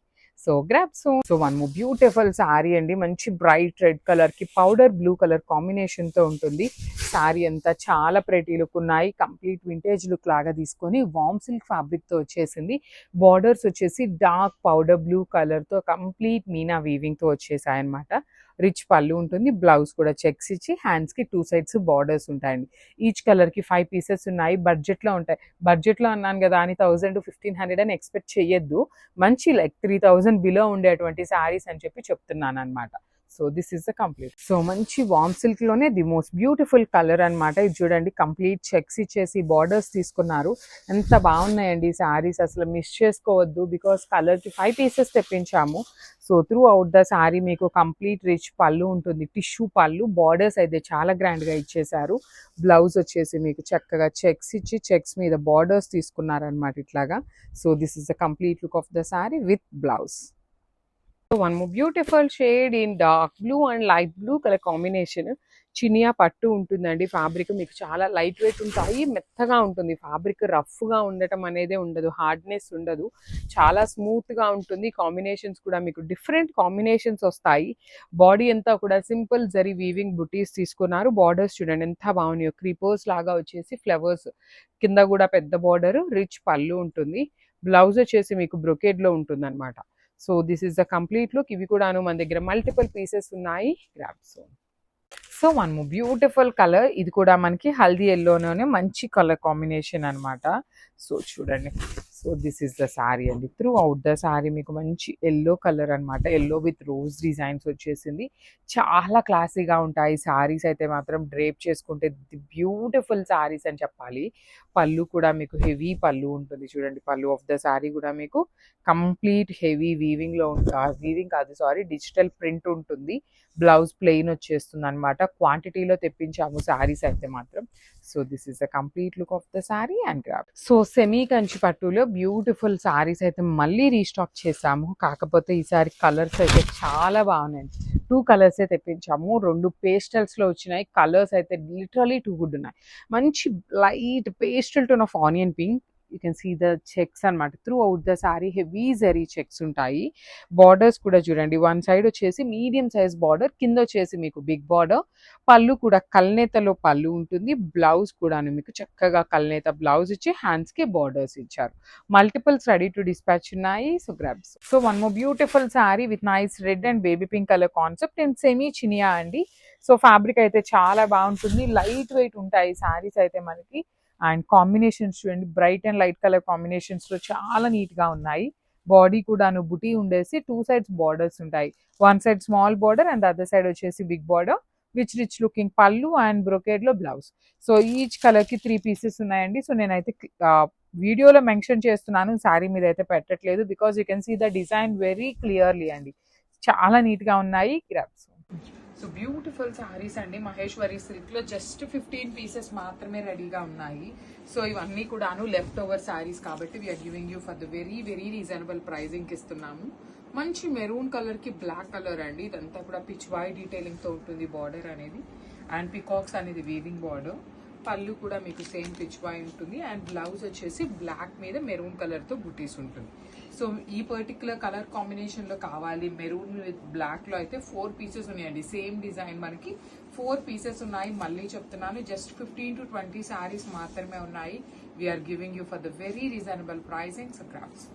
So grab soon. So one more beautiful sari అండి. మంచి బ్రైట్ రెడ్ కలర్ కి పౌడర్ బ్లూ కలర్ కాంబినేషన్ తో ఉంటుంది. శారీ అంతా చాలా ప్రెటీ లుక్ ఉన్నాయి. కంప్లీట్ వింటేజ్ లుక్ లాగా తీసుకొని వామ్ సిల్క్ ఫ్యాబ్రిక్ తో వచ్చేసింది. బార్డర్స్ వచ్చేసి డార్క్ పౌడర్ బ్లూ కలర్ తో కంప్లీట్ మీనా వీవింగ్ తో వచ్చేసాయి అనమాట. రిచ్ పళ్ళు ఉంటుంది. బ్లౌజ్ కూడా చెక్స్ ఇచ్చి హ్యాండ్స్ కి 2 సైడ్స్ బార్డర్స్ ఉంటాయండి. ఈచ్ కలర్ కి 5 పీసెస్ ఉన్నాయి. బడ్జెట్ లో ఉంటాయి. బడ్జెట్ లో అన్నాను కదా అని 1000 to 1500 అని ఎక్స్పెక్ట్ చేయొద్దు. మంచి లైక్ 3000 బిలో ఉండేటువంటి శారీస్ అని చెప్పి చెప్తున్నాను అనమాట. So this is the complete. So మంచి వామ్ సిల్క్ లోనే ది మోస్ట్ బ్యూటిఫుల్ కలర్ అన్నమాట. ఇది చూడండి, కంప్లీట్ చెక్స్ ఇచ్చేసి బార్డర్స్ తీసుకున్నారు. ఎంత బాగున్నాయండి ఈ శారీస్, అసలు మిస్ చేసుకోవద్దు. బికాస్ కలర్కి 5 పీసెస్ తెప్పించాము. So through out the sari మీకు కంప్లీట్ రిచ్ పళ్ళు ఉంటుంది, టిష్యూ పళ్ళు. బార్డర్స్ అయితే చాలా గ్రాండ్గా ఇచ్చేసారు. బ్లౌజ్ వచ్చేసి మీకు చక్కగా చెక్స్ ఇచ్చి చెక్స్ మీద బార్డర్స్ తీసుకున్నారనమాట ఇట్లాగా. So this is the complete look of the sari with blouse. So one more beautiful shade in dark blue and light blue color combination. Chiniya పట్టు ఉంటుందండి. ఫ్యాబ్రిక్ మీకు చాలా లైట్ వెయిట్ ఉంటాయి, మెత్తగా ఉంటుంది. ఫ్యాబ్రిక్ రఫ్గా ఉండటం అనేది ఉండదు, హార్డ్నెస్ ఉండదు, చాలా స్మూత్గా ఉంటుంది. కాంబినేషన్స్ కూడా మీకు డిఫరెంట్ కాంబినేషన్స్ వస్తాయి. బాడీ అంతా కూడా సింపుల్ జరీ వీవింగ్ బుటీస్ తీసుకున్నారు. బార్డర్స్ చూడండి ఎంత బాగున్నాయో, క్రీపర్స్ లాగా వచ్చేసి ఫ్లవర్స్, కింద కూడా పెద్ద బార్డర్, రిచ్ పళ్ళు ఉంటుంది. బ్లౌజ్ వచ్చేసి మీకు బ్రొకేడ్లో ఉంటుంది అనమాట. So this is the complete look. ఇవి కూడాను మన దగ్గర మల్టిపుల్ పీసెస్ ఉన్నాయి. Grabs. So one more beautiful colour, ఇది కూడా మనకి హల్దీ ఎల్లోనే మంచి కలర్ కాంబినేషన్ అనమాట. సో చూడండి, so this is the sari అండి. త్రూ అవుట్ ద శారీ మీకు మంచి ఎల్లో కలర్ అనమాట, ఎల్లో విత్ రోజ్ డిజైన్స్ వచ్చేసింది. చాలా క్లాసీగా ఉంటాయి శారీస్ అయితే మాత్రం. డ్రేప్ చేసుకుంటే ది బ్యూటిఫుల్ శారీస్ అని చెప్పాలి. పళ్ళు కూడా మీకు హెవీ పళ్ళు ఉంటుంది చూడండి. పళ్ళు ఆఫ్ ద శారీ కూడా మీకు కంప్లీట్ హెవీ వీవింగ్లో వీవింగ్ కాదు సారీ, డిజిటల్ ప్రింట్ ఉంటుంది. బ్లౌజ్ ప్లెయిన్ వచ్చేస్తుంది అనమాట. క్వాంటిటీలో తెప్పించాము శారీస్ అయితే మాత్రం. So this is the complete look of the sari and grab. So semi Kanchi పట్టులో బ్యూటిఫుల్ శారీస్ అయితే మళ్ళీ రీస్టాక్ చేసాము. కాకపోతే ఈసారి కలర్స్ అయితే చాలా బాగున్నాయి. 2 కలర్సే తెప్పించాము. 2 పేస్టల్స్లో వచ్చినాయి. కలర్స్ అయితే లిటరలీ 2 గుడ్ ఉన్నాయి. మంచి light pastel tone of onion pink. You can see the checks అనమాట. Through out the sari heavy zari checks ఉంటాయి. బార్డర్స్ కూడా చూడండి, వన్ సైడ్ వచ్చేసి మీడియం సైజ్ బార్డర్, కింద వచ్చేసి మీకు బిగ్ బార్డర్. పళ్ళు కూడా కల్నేతలో పళ్ళు ఉంటుంది. బ్లౌజ్ కూడాను మీకు చక్కగా కల్నేత బ్లౌజ్ ఇచ్చి హ్యాండ్స్కి బార్డర్స్ ఇచ్చారు. మల్టిపుల్స్ రెడీ టు డిస్పాచ్ ఉన్నాయి. So grabs. So one more beautiful sari with nice red and baby pink colour concept and semi చినియా అండి. సో ఫ్యాబ్రిక్ అయితే చాలా బాగుంటుంది, లైట్ వెయిట్ ఉంటాయి శారీస్ అయితే మనకి. అండ్ కాంబినేషన్స్ చూడండి, బ్రైట్ అండ్ లైట్ కలర్ కాంబినేషన్స్లో చాలా నీట్గా ఉన్నాయి. బాడీ కూడాను బుటీ ఉండేసి 2 సైడ్స్ బార్డర్స్ ఉంటాయి. One side small border and other side వచ్చేసి big border which rich looking pallu and బ్రొకేడ్లో బ్లౌజ్. సో ఈచ్ కలర్కి 3 పీసెస్ ఉన్నాయండి. సో నేనైతే వీడియోలో మెన్షన్ చేస్తున్నాను, శారీ మీద అయితే పెట్టట్లేదు. Because you can see the design very clearly అండి. చాలా నీట్గా ఉన్నాయి. గ్రాబ్స్. సో బ్యూటిఫుల్ శారీస్ అండి. మహేశ్వరి సిల్క్లో జస్ట్ 15 పీసెస్ మాత్రమే రెడీగా ఉన్నాయి. సో ఇవన్నీ కూడాను లెఫ్ట్ ఓవర్ శారీస్ కాబట్టి we're giving you for the very very reasonable ప్రైజింగ్కి ఇస్తున్నాము. మంచి మెరూన్ కలర్కి బ్లాక్ కలర్ అండి. ఇదంతా కూడా పిచ్ వై డీటెయిలింగ్తో ఉంటుంది బార్డర్ అనేది. అండ్ పికాక్స్ అనేది వీవింగ్ బార్డర్. పళ్ళు కూడా మీకు సేమ్ పిచ్ వై ఉంటుంది. అండ్ బ్లౌజ్ వచ్చేసి బ్లాక్ మీద మెరూన్ కలర్తో బుటీస్ ఉంటుంది. సో ఈ పర్టికులర్ కలర్ కాంబినేషన్లో కావాలి మెరూన్ విత్ బ్లాక్లో అయితే 4 పీసెస్ ఉన్నాయండి. సేమ్ డిజైన్ మనకి 4 పీసెస్ ఉన్నాయి. మళ్ళీ చెప్తున్నాను, జస్ట్ 15 to 20 శారీస్ మాత్రమే ఉన్నాయి. We are giving you for the very reasonable pricing. So grabs.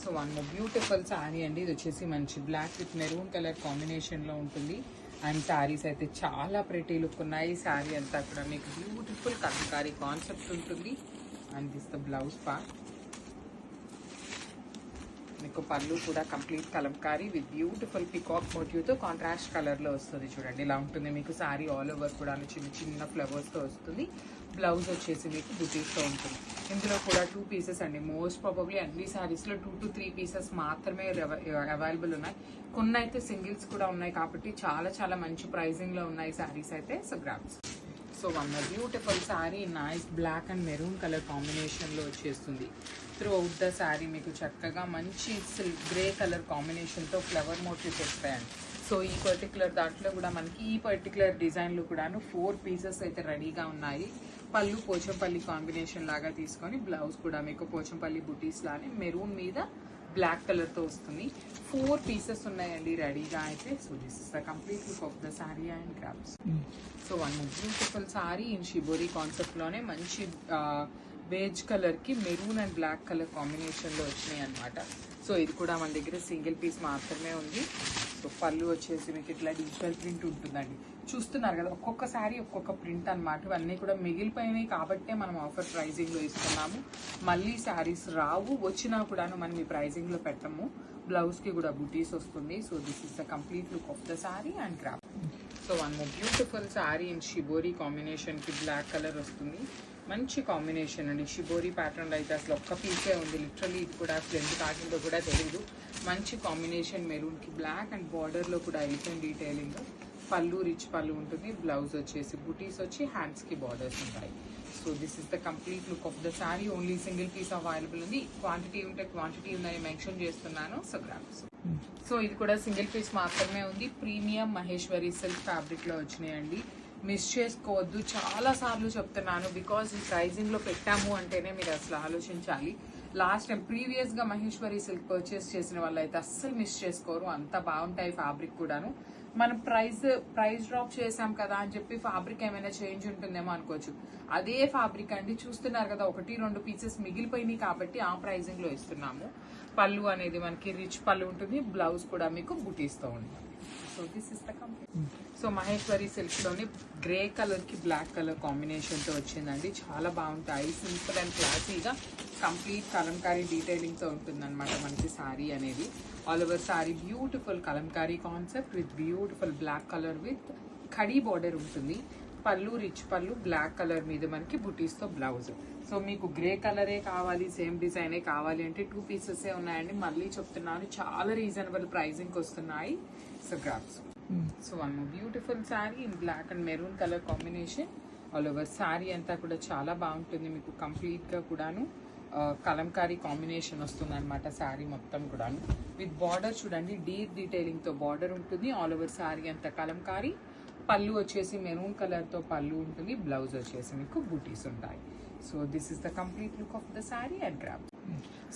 So one more beautiful sari అండి. ఇది వచ్చేసి మంచి బ్లాక్ విత్ మెరూన్ కలర్ కాంబినేషన్లో ఉంటుంది. అండ్ శారీస్ అయితే చాలా ప్రెటీ లుక్ ఉన్నాయి. శారీ అంతా కూడా మీకు బ్యూటిఫుల్ కలంకారీ కాన్సెప్ట్ ఉంటుంది. And this the blouse part. మీకు పళ్ళు కూడా complete kalamkari with beautiful peacock మోటివ్తో కాంట్రాస్ట్ కలర్లో వస్తుంది చూడండి. ఇలా ఉంటుంది మీకు శారీ ఆల్ ఓవర్ కూడా చిన్న చిన్న ఫ్లవర్స్తో వస్తుంది. బ్లౌజ్ వచ్చేసి మీకు బుటీస్తో ఉంటుంది. ఇందులో కూడా 2 పీసెస్ అండి. మోస్ట్ ప్రాబబ్లీ అన్ని శారీస్లో 2 to 3 పీసెస్ మాత్రమే అవైలబుల్ ఉన్నాయి. కొన్ని అయితే సింగిల్స్ కూడా ఉన్నాయి కాబట్టి చాలా చాలా మంచి ప్రైజింగ్లో ఉన్నాయి శారీస్ అయితే. So grabs. So one beautiful sari nice black and maroon colour కాంబినేషన్లో వచ్చేస్తుంది. త్రూ అవుట్ ద శారీ మీకు చక్కగా మంచి సిల్క్ గ్రే కలర్ కాంబినేషన్తో ఫ్లవర్ మోటివ్స్ వస్తాయండి. సో ఈ పర్టికులర్ దాంట్లో కూడా మనకి ఈ పర్టికులర్ డిజైన్లో కూడాను 4 పీసెస్ అయితే రెడీగా ఉన్నాయి. పళ్ళు పోచంపల్లి కాంబినేషన్ లాగా తీసుకొని బ్లౌజ్ కూడా మీకు పోచంపల్లి బుటీస్ లానే మెరూన్ మీద బ్లాక్ కలర్తో వస్తుంది. 4 పీసెస్ ఉన్నాయండి రెడీగా అయితే. So this is the complete look of the sari and grabs. So one beautiful sari in shibori కాన్సెప్ట్లోనే మంచి బేజ్ కలర్కి మెరూన్ అండ్ బ్లాక్ కలర్ కాంబినేషన్లో వచ్చినాయి అనమాట. సో ఇది కూడా మన దగ్గర సింగిల్ పీస్ మాత్రమే ఉంది. సో పళ్ళు వచ్చేసి మీకు ఇట్లా డిజిటల్ ప్రింట్ ఉంటుందండి. చూస్తున్నారు కదా, ఒక్కొక్క శారీ ఒక్కొక్క ప్రింట్ అనమాట. ఇవన్నీ కూడా మిగిలిపోయినాయి కాబట్టే మనం ఆఫర్ ప్రైజింగ్లో ఇస్తున్నాము. మళ్ళీ శారీస్ రావు, వచ్చినా కూడాను మనం ఈ ప్రైజింగ్లో పెట్టము. బ్లౌజ్ కి కూడా బుటీస్ వస్తుంది. So this is the complete look of the sari and crop. So one more beautiful sorry in shibori combination కి బ్లాక్ కలర్ వస్తుంది. మంచి కాంబినేషన్ అండి. షిబోరి ప్యాటర్న్ అయితే అసలు ఒక్క పీసే ఉంది, లిటరలీ ఇది కూడా అసలు ఎందుకు ఆగిందో కూడా తెలియదు. మంచి కాంబినేషన్ మెరూన్ కి బ్లాక్ అండ్ బార్డర్ లో కూడా ఎలిఫెంట్ డీటెయిలింగ్. పళ్ళు రిచ్ పళ్ళు ఉంటుంది. బ్లౌజ్ వచ్చేసి బుటీస్ వచ్చి హ్యాండ్స్ కి బార్డర్స్ ఉంటాయి. So this is the complete look of the sari. Only single piece available ఉంది. క్వాంటిటీ ఉంటే క్వాంటిటీ ఉందని మెన్షన్ చేస్తున్నాను. So grabs. సో ఇది కూడా సింగిల్ పీస్ మాత్రమే ఉంది. ప్రీమియం మహేశ్వరి సిల్క్ ఫ్యాబ్రిక్ లో వచ్చినాయండి. మిస్ చేసుకోవద్దు. చాలా సార్లు చెప్తున్నాను, బికాజ్ ఈ ప్రైజింగ్ లో పెట్టాము అంటేనే మీరు అసలు ఆలోచించాలి. లాస్ట్ టైం ప్రీవియస్ గా మహేశ్వరి సిల్క్ పర్చేస్ చేసిన వాళ్ళు అయితే అస్సలు మిస్ చేసుకోరు. అంత బాగుంటాయి ఫ్యాబ్రిక్ కూడాను. మనం ప్రైస్ డ్రాప్ చేసాం కదా అని చెప్పి ఫ్యాబ్రిక్ ఏమైనా చేంజ్ ఉంటుందేమో అనుకోవచ్చు. అదే ఫ్యాబ్రిక్ అండి, చూస్తున్నారు కదా 1-2 పీసెస్ మిగిలిపోయినాయి కాబట్టి ఆ ప్రైజింగ్ లో ఇస్తున్నాము. పళ్ళు అనేది మనకి రిచ్ పళ్ళు ఉంటుంది. బ్లౌజ్ కూడా మీకు బుటీస్తో ఉంటుంది. So this is the complete. So Maheshwari silk లోని గ్రే కలర్ కి బ్లాక్ కలర్ కాంబినేషన్ తో వచ్చిందండి. చాలా బాగుంటాయి. సింపుల్ అండ్ క్లాసీగా కంప్లీట్ కలంకారీ డీటెయిలింగ్ తో ఉంటుంది అనమాట మనకి సారీ అనేది. All over sari beautiful Kalamkari concept with beautiful black colour with khadi border ఉంటుంది. పళ్ళు రిచ్ పళ్ళు, బ్లాక్ కలర్ మీద మనకి బుటీస్ తో బ్లౌజ్. సో మీకు గ్రే కలరే కావాలి, సేమ్ డిజైనే కావాలి అంటే 2 పీసెస్ ఉన్నాయండి. మళ్ళీ చెప్తున్నాను, చాలా రీజనబుల్ ప్రైజింగ్ వస్తున్నాయి. So grabs. So one beautiful sari in black and maroon colour combination. All over sari అంతా కూడా చాలా బాగుంటుంది. మీకు కంప్లీట్ గా కూడాను కలంకారీ కాంబినేషన్ వస్తుంది అనమాట శారీ మొత్తం కూడాను. విత్ బార్డర్ చూడండి, డీప్ డీటెయిలింగ్ తో బార్డర్ ఉంటుంది. ఆల్ ఓవర్ శారీ అంతా కలంకారీ. పళ్ళు వచ్చేసి మెరూన్ కలర్ తో పళ్ళు ఉంటుంది. బ్లౌజ్ వచ్చేసి మీకు బూటీస్ ఉంటాయి. So this is the complete look of the sari and grab.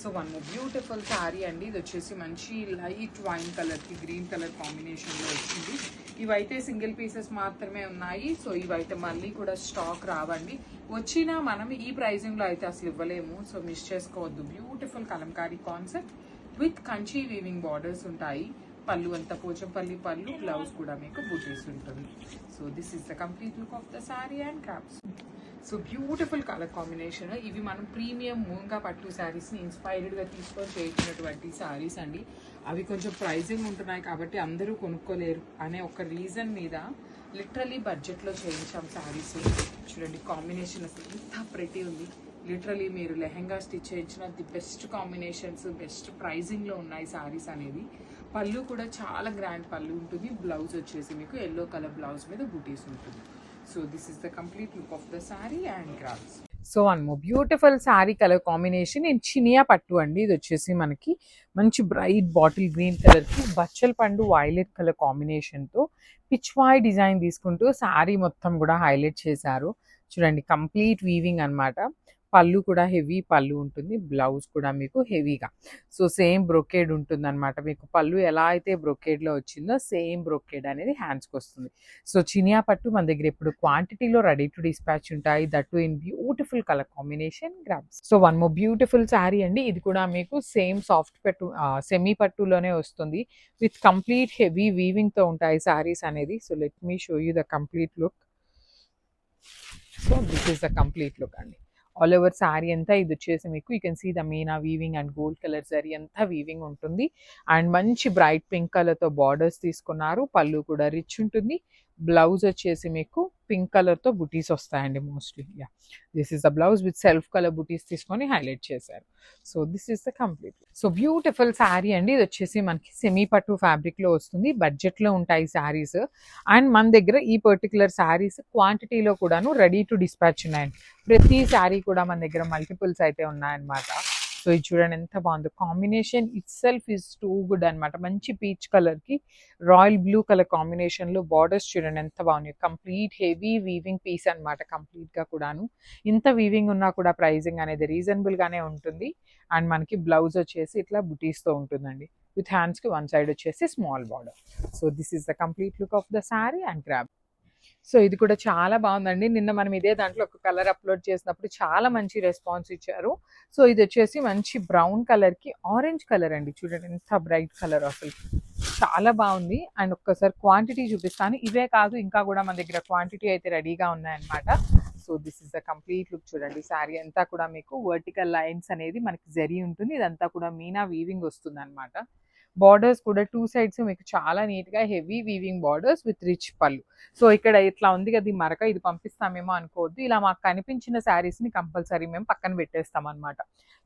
So one beautiful sari అండి. ఇది వచ్చేసి మంచి లైట్ వైన్ కలర్ కి గ్రీన్ కలర్ కాంబినేషన్ లో వచ్చింది. ఇవైతే సింగిల్ పీసెస్ మాత్రమే ఉన్నాయి. సో ఇవైతే మళ్ళీ కూడా స్టాక్ రావండి. వచ్చినా మనం ఈ ప్రైజింగ్ లో అయితే అసలు ఇవ్వలేము. సో మిస్ చేసుకోవద్దు. Beautiful Kalamkari concept with Kanchi weaving borders ఉంటాయి. పళ్ళు అంతా పోచంపల్లి పళ్ళు, బ్లౌజ్ కూడా మీకు బూటీస్ ఉంటుంది. So this is the complete look of the sari and crops. So beautiful colour combination. ఇవి మనం ప్రీమియం మూంగా పట్టు శారీస్ని ఇన్స్పైర్డ్గా తీసుకొని చేయించినటువంటి శారీస్ అండి. అవి కొంచెం ప్రైజింగ్ ఉంటున్నాయి కాబట్టి అందరూ కొనుక్కోలేరు అనే ఒక రీజన్ మీద లిటరలీ బడ్జెట్లో చేయించాం శారీస్. చూడండి కాంబినేషన్ అసలు ఎంత ప్రెటీ ఉంది. లిటరలీ మీరు లెహెంగా స్టిచ్ చేయించిన ది బెస్ట్ కాంబినేషన్స్, బెస్ట్ ప్రైజింగ్లో ఉన్నాయి శారీస్ అనేది. పళ్ళు కూడా చాలా గ్రాండ్ పళ్ళు ఉంటుంది. బ్లౌజ్ వచ్చేసి మీకు ఎల్లో కలర్ బ్లౌజ్ మీద బూటీస్ ఉంటుంది. So this is the complete look of the sari and graphs. So one more beautiful sari colour combination in Chiniya పట్టు అండి. ఇది వచ్చేసి మనకి మంచి బ్రైట్ బాటిల్ గ్రీన్ కలర్ కి బచ్చల్ పండు వైలెట్ కలర్ కాంబినేషన్ తో పిచ్ వాయ్ డిజైన్ తీసుకుంటూ శారీ మొత్తం కూడా హైలైట్ చేశారు. చూడండి కంప్లీట్ వీవింగ్ అన్నమాట. పళ్ళు కూడా హెవీ పళ్ళు ఉంటుంది. బ్లౌజ్ కూడా మీకు హెవీగా. సో సేమ్ బ్రొకేడ్ ఉంటుంది అనమాట. మీకు పళ్ళు ఎలా అయితే బ్రొకేడ్లో వచ్చిందో సేమ్ బ్రొకేడ్ అనేది హ్యాండ్స్కి వస్తుంది. సో చినియా పట్టు మన దగ్గర ఇప్పుడు క్వాంటిటీలో రెడీ టు డిస్పాచ్ ఉంటాయి. That too in beautiful colour combination grabs. So one more beautiful sari అండి. ఇది కూడా మీకు సేమ్ సాఫ్ట్ పట్టు సెమీ పట్టులోనే వస్తుంది. విత్ కంప్లీట్ హెవీ వీవింగ్తో ఉంటాయి శారీస్ అనేది. So let me show you the complete look. So this is the complete look అండి. ఆల్ ఓవర్ శారీ అంతా ఇది వచ్చేసి మీకు you can see the meena weaving and gold colour zari అంతా వీవింగ్ ఉంటుంది. అండ్ మంచి బ్రైట్ పింక్ కలర్తో బార్డర్స్ తీసుకున్నారు. పళ్ళు కూడా రిచ్ ఉంటుంది. బ్లౌజ్ వచ్చేసి మీకు పింక్ కలర్తో బుటీస్ వస్తాయండి mostly. Yeah this is the blouse with self colour బుటీస్ తీసుకొని హైలైట్ చేశారు. So this is the complete. So beautiful sari అండి. ఇది వచ్చేసి మనకి సెమీ పట్టు ఫ్యాబ్రిక్లో వస్తుంది. బడ్జెట్లో ఉంటాయి శారీస్. అండ్ మన దగ్గర ఈ పర్టికులర్ శారీస్ క్వాంటిటీలో కూడాను రెడీ టు డిస్పాచ్ ఉన్నాయండి. ప్రతి శారీ కూడా మన దగ్గర మల్టిపుల్స్ అయితే ఉన్నాయన్నమాట. సో ఇది చూడండి ఎంత బాగుందో. Combination it self is too good అనమాట. మంచి పీచ్ కలర్ కి రాయల్ బ్లూ కలర్ కాంబినేషన్ లో బార్డర్స్ చూడండి ఎంత బాగున్నాయి. కంప్లీట్ హెవీ వీవింగ్ పీస్ అనమాట. కంప్లీట్ గా కూడాను ఇంత వీవింగ్ ఉన్నా కూడా ప్రైజింగ్ అనేది రీజనబుల్ గానే ఉంటుంది. అండ్ మనకి బ్లౌజ్ వచ్చేసి ఇట్లా బుటీస్ తో ఉంటుందండి. విత్ హ్యాండ్స్ కి వన్ సైడ్ వచ్చేసి small border. So this is the complete look of the sari and grab. So ఇది కూడా చాలా బాగుందండి. నిన్న మనం ఇదే దాంట్లో ఒక కలర్ అప్లోడ్ చేసినప్పుడు చాలా మంచి రెస్పాన్స్ ఇచ్చారు. సో ఇది వచ్చేసి మంచి బ్రౌన్ కలర్ కి ఆరెంజ్ కలర్ అండి. చూడండి ఎంత బ్రైట్ కలర్, అసలు చాలా బాగుంది. అండ్ ఒక్కసారి క్వాంటిటీ చూపిస్తాను. ఇవే కాదు ఇంకా కూడా మన దగ్గర క్వాంటిటీ అయితే రెడీగా ఉన్నాయన్నమాట. So this is the complete look. చూడండి శారీ అంతా కూడా మీకు వర్టికల్ లైన్స్ అనేది మనకి జరీ ఉంటుంది. ఇదంతా కూడా మీనా వీవింగ్ వస్తుంది అనమాట. బార్డర్స్ కూడా 2 సైడ్స్ మీకు చాలా నీట్గా heavy weaving borders with rich పళ్ళు. సో ఇక్కడ ఇట్లా ఉంది కదా ఈ మరక, ఇది పంపిస్తామేమో అనుకోవద్దు, ఇలా మాకు కనిపించిన శారీస్ని కంపల్సరీ మేము పక్కన పెట్టేస్తాం అనమాట.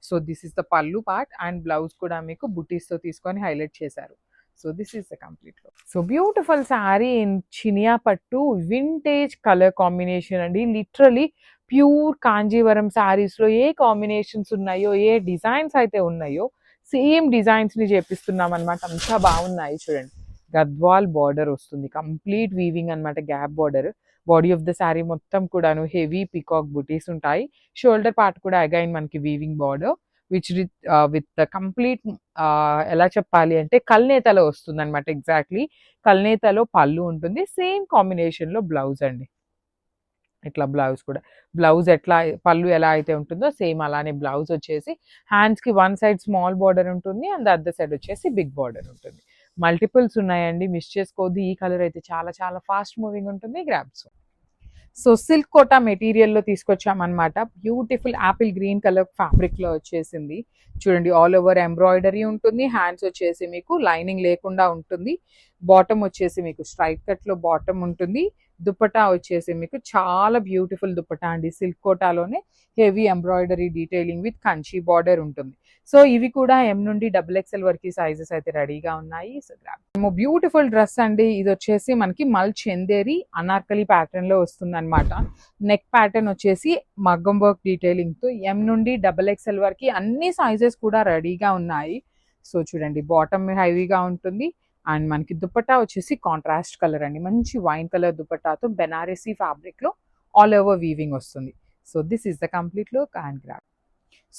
సో దిస్ ఇస్ ద పళ్ళు పార్ట్ అండ్ బ్లౌజ్ కూడా మీకు బుటీస్తో తీసుకొని హైలైట్ చేశారు. So this is the complete look. So beautiful sari in Chiniya పట్టు వింటేజ్ కలర్ కాంబినేషన్ అండి. లిటరలీ ప్యూర్ కాంజీవరం శారీస్లో ఏ కాంబినేషన్స్ ఉన్నాయో, ఏ డిజైన్స్ అయితే ఉన్నాయో సేమ్ డిజైన్స్ని చేపిస్తున్నాం అనమాట. అంతా బాగున్నాయి చూడండి. గద్వాల్ బార్డర్ వస్తుంది, కంప్లీట్ వీవింగ్ అనమాట, gap border. Body of the sari మొత్తం కూడాను హెవీ పీకాక్ బుటీస్ ఉంటాయి. షోల్డర్ పార్ట్ కూడా అగైన్ మనకి వీవింగ్ బార్డర్ విత్ కంప్లీట్ ఎలా చెప్పాలి అంటే కల్నేతలో వస్తుంది అనమాట. ఎగ్జాక్ట్లీ కల్నేతలో పళ్ళు ఉంటుంది, సేమ్ కాంబినేషన్లో బ్లౌజ్ అండి. ఇట్లా బ్లౌజ్ కూడా, బ్లౌజ్ ఎట్లా పళ్ళు ఎలా అయితే ఉంటుందో సేమ్ అలానే బ్లౌజ్ వచ్చేసి హ్యాండ్స్కి వన్ సైడ్ స్మాల్ బార్డర్ ఉంటుంది అండ్ అదర్ సైడ్ వచ్చేసి బిగ్ బార్డర్ ఉంటుంది. మల్టిపుల్స్ ఉన్నాయండి, మిస్ చేసుకోవద్దు. ఈ కలర్ అయితే చాలా చాలా ఫాస్ట్ మూవింగ్ ఉంటుంది. గ్రాబ్స్. సో సిల్క్ కోటా మెటీరియల్లో తీసుకొచ్చామన్నమాట. బ్యూటిఫుల్ యాపిల్ గ్రీన్ కలర్ ఫ్యాబ్రిక్లో వచ్చేసింది చూడండి. ఆల్ ఓవర్ ఎంబ్రాయిడరీ ఉంటుంది. హ్యాండ్స్ వచ్చేసి మీకు లైనింగ్ లేకుండా ఉంటుంది. బాటమ్ వచ్చేసి మీకు స్ట్రైట్ కట్లో బాటమ్ ఉంటుంది. దుపట్టా వచ్చేసి మీకు చాలా బ్యూటిఫుల్ దుపట్టా అండి. సిల్క్ కోటాలోనే heavy embroidery detailing with Kanchi border ఉంటుంది. సో ఇవి కూడా M నుండి XXL వరకు సైజెస్ అయితే రెడీగా ఉన్నాయి. సో బ్యూటిఫుల్ డ్రెస్ అండి. ఇది వచ్చేసి మనకి మల్ చందేరి అనార్కలి ప్యాటర్న్ లో వస్తుంది అనమాట. నెక్ ప్యాటర్న్ వచ్చేసి మగ్గం వర్క్ డీటెయిలింగ్ తో M నుండి XXL వరకు అన్ని సైజెస్ కూడా రెడీగా ఉన్నాయి. సో చూడండి, బాటమ్ హెవీగా ఉంటుంది అండ్ మనకి దుపట్టా వచ్చేసి కాంట్రాస్ట్ కలర్ అండి. మంచి వైన్ కలర్ దుపట్టాతో బెనారసీ ఫ్యాబ్రిక్ లో ఆల్ ఓవర్ వీవింగ్ వస్తుంది. So this is the complete look and grab.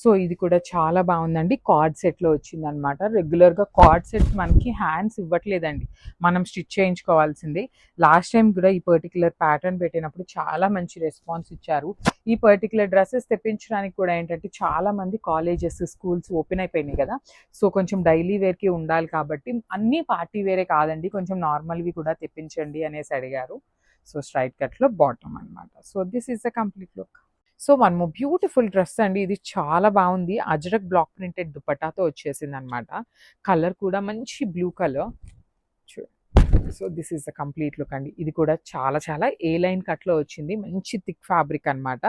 So ఇది కూడా చాలా బాగుందండి. కార్డ్ సెట్లో వచ్చింది అనమాట. రెగ్యులర్గా కార్డ్ సెట్ మనకి హ్యాండ్స్ ఇవ్వట్లేదండి, మనం స్టిచ్ చేయించుకోవాల్సిందే. లాస్ట్ టైం కూడా ఈ పర్టికులర్ ప్యాటర్న్ పెట్టినప్పుడు చాలా మంచి రెస్పాన్స్ ఇచ్చారు. ఈ పర్టికులర్ డ్రెస్సెస్ తెప్పించడానికి కూడా ఏంటంటే చాలా మంది కాలేజెస్, స్కూల్స్ ఓపెన్ అయిపోయినాయి కదా. సో కొంచెం డైలీ వేర్కి ఉండాలి కాబట్టి అన్నీ పార్టీ వేరే కాదండి, కొంచెం నార్మల్వి కూడా తెప్పించండి అనేసి అడిగారు. సో స్ట్రైట్ కట్లో బాటమ్ అనమాట. So this is the complete look. So one more beautiful dress అండి. ఇది చాలా బాగుంది. అజ్రక్ బ్లాక్ ప్రింటెడ్ దుపట్టాతో వచ్చేసింది అనమాట. కలర్ కూడా మంచి blue colour. So this is the complete look అండి. ఇది కూడా చాలా చాలా ఏ లైన్ కట్లో వచ్చింది. మంచి థిక్ ఫ్యాబ్రిక్ అనమాట.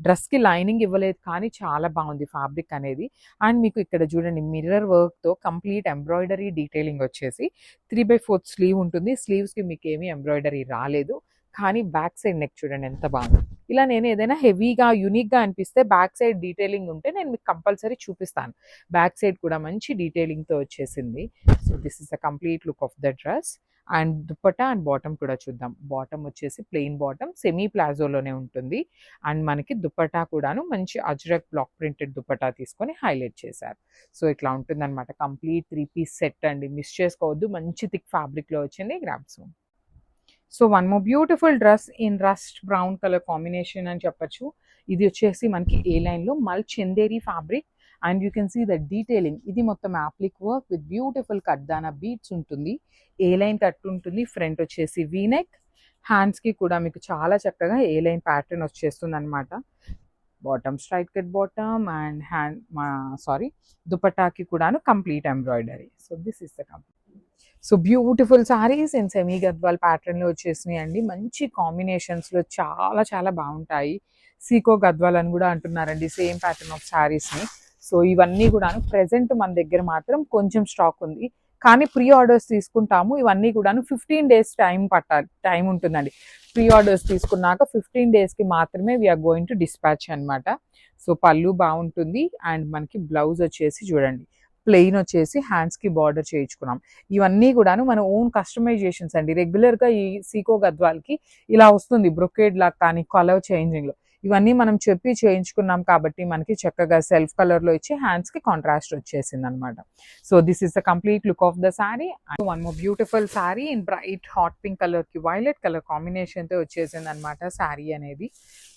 డ్రెస్కి లైనింగ్ ఇవ్వలేదు కానీ చాలా బాగుంది ఫ్యాబ్రిక్ అనేది. అండ్ మీకు ఇక్కడ చూడండి మిర్రర్ వర్క్తో కంప్లీట్ ఎంబ్రాయిడరీ డీటెయిలింగ్ వచ్చేసి 3/4 స్లీవ్ ఉంటుంది. స్లీవ్స్కి మీకు ఏమీ ఎంబ్రాయిడరీ రాలేదు కానీ బ్యాక్ సైడ్ నెక్ చూడండి ఎంత బాగుంది. ఇలా నేను ఏదైనా హెవీగా యూనిక్గా అనిపిస్తే బ్యాక్ సైడ్ డీటెయిలింగ్ ఉంటే నేను మీకు కంపల్సరీ చూపిస్తాను. బ్యాక్ సైడ్ కూడా మంచి డీటెయిలింగ్తో వచ్చేసింది. So this is the complete look of the dress. And dupatta and bottom కూడా చూద్దాం. బాటమ్ వచ్చేసి ప్లెయిన్ బాటమ్, సెమీ ప్లాజోలోనే ఉంటుంది. అండ్ మనకి దుపట్టా కూడాను మంచి అజ్రక్ బ్లాక్ ప్రింటెడ్ దుపట్టా తీసుకొని హైలైట్ చేశారు. సో ఇట్లా ఉంటుందన్నమాట. కంప్లీట్ 3-piece సెట్ అండి, మిస్ చేసుకోవద్దు. మంచి థిక్ ఫ్యాబ్రిక్లో వచ్చింది. Grabs. So one more beautiful dress in rust brown colour combination అని చెప్పచ్చు. ఇది వచ్చేసి మనకి ఏ లైన్లో mul Chanderi fabric and you can see the detailing. ఇది మొత్తం యాప్లిక్ వర్క్ విత్ బ్యూటిఫుల్ కడ్దానా బీట్స్ ఉంటుంది. ఏ లైన్ కట్ ఉంటుంది. ఫ్రంట్ వచ్చేసి వీనెక్. హ్యాండ్స్కి కూడా మీకు చాలా చక్కగా ఏ లైన్ ప్యాటర్న్ వచ్చేస్తుంది అనమాట. Bottom straight cut bottom and దుపట్టాకి కూడాను complete embroidery. So this is the complete. So beautiful saris in semi Gadwal ప్యాటర్న్లో వచ్చేసినాయి అండి. మంచి కాంబినేషన్స్లో చాలా చాలా బాగుంటాయి. సీకో గద్వాల్ అని కూడా అంటున్నారండి సేమ్ ప్యాటర్న్ ఆఫ్ శారీస్ని. సో ఇవన్నీ కూడాను ప్రెజెంట్ మన దగ్గర మాత్రం కొంచెం స్టాక్ ఉంది కానీ ప్రీ ఆర్డర్స్ తీసుకుంటాము. ఇవన్నీ కూడాను 15 days టైం ఉంటుందండి. ప్రీ ఆర్డర్స్ తీసుకున్నాక 15 daysకి మాత్రమే వీఆర్ గోయింగ్ టు డిస్పాచ్ అనమాట. సో పళ్ళు బాగుంటుంది అండ్ మనకి బ్లౌజ్ వచ్చేసి చూడండి ప్లెయిన్ వచ్చేసి హ్యాండ్స్కి బార్డర్ చేయించుకున్నాం. ఇవన్నీ కూడాను మన ఓన్ కస్టమైజేషన్స్ అండి. రెగ్యులర్గా ఈ సీకో గద్వాల్కి ఇలా వస్తుంది బ్రొకేడ్ లాగా కానీ కలర్ చేంజింగ్లో. ఇవన్నీ మనం చెప్పి చేయించుకున్నాం కాబట్టి మనకి చక్కగా సెల్ఫ్ కలర్లో ఇచ్చి హ్యాండ్స్కి కాంట్రాస్ట్ వచ్చేసింది అనమాట. So this is the complete look of the sari. One more beautiful sari in bright hot pink కలర్కి వైలెట్ కలర్ కాంబినేషన్తో వచ్చేసింది అనమాట. శారీ అనేది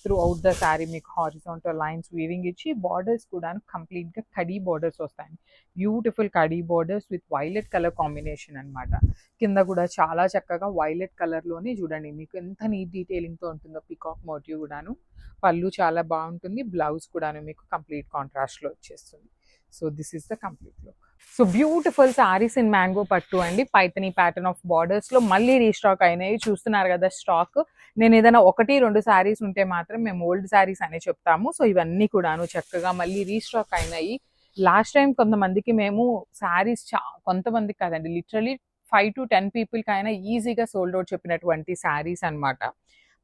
త్రూ అవుట్ ద శారీ మీకు హారిజాంటల్ లైన్స్ వీవింగ్ ఇచ్చి బార్డర్స్ కూడా కంప్లీట్గా కడీ బార్డర్స్ వస్తాయి. Beautiful khadi borders with violet colour combination అనమాట. కింద కూడా చాలా చక్కగా వైలెట్ కలర్లోనే చూడండి మీకు ఎంత నీట్ డీటెయిలింగ్తో ఉంటుందో పికాక్ మోటివ్ కూడాను. పళ్ళు చాలా బాగుంటుంది. బ్లౌజ్ కూడాను మీకు కంప్లీట్ కాంట్రాస్ట్లో వచ్చేస్తుంది. So this is the complete look. So beautiful saris in mango పట్టు అండి, పైతని ప్యాటర్న్ ఆఫ్ బార్డర్స్ లో మళ్ళీ రీస్టాక్ అయినాయి. చూస్తున్నారు కదా స్టాక్. నేను ఏదైనా 1-2 సారీస్ ఉంటే మాత్రం మేము ఓల్డ్ సారీస్ అనే చెప్తాము. సో ఇవన్నీ కూడాను చక్కగా మళ్ళీ రీస్టాక్ అయినాయి. లాస్ట్ టైం కొంతమందికి మేము సారీస్ కొంతమందికి కాదండి, లిటరలీ 5 to 10 పీపుల్కి అయినా ఈజీగా సోల్డ్ అవుట్ చెప్పినటువంటి సారీస్ అన్నమాట.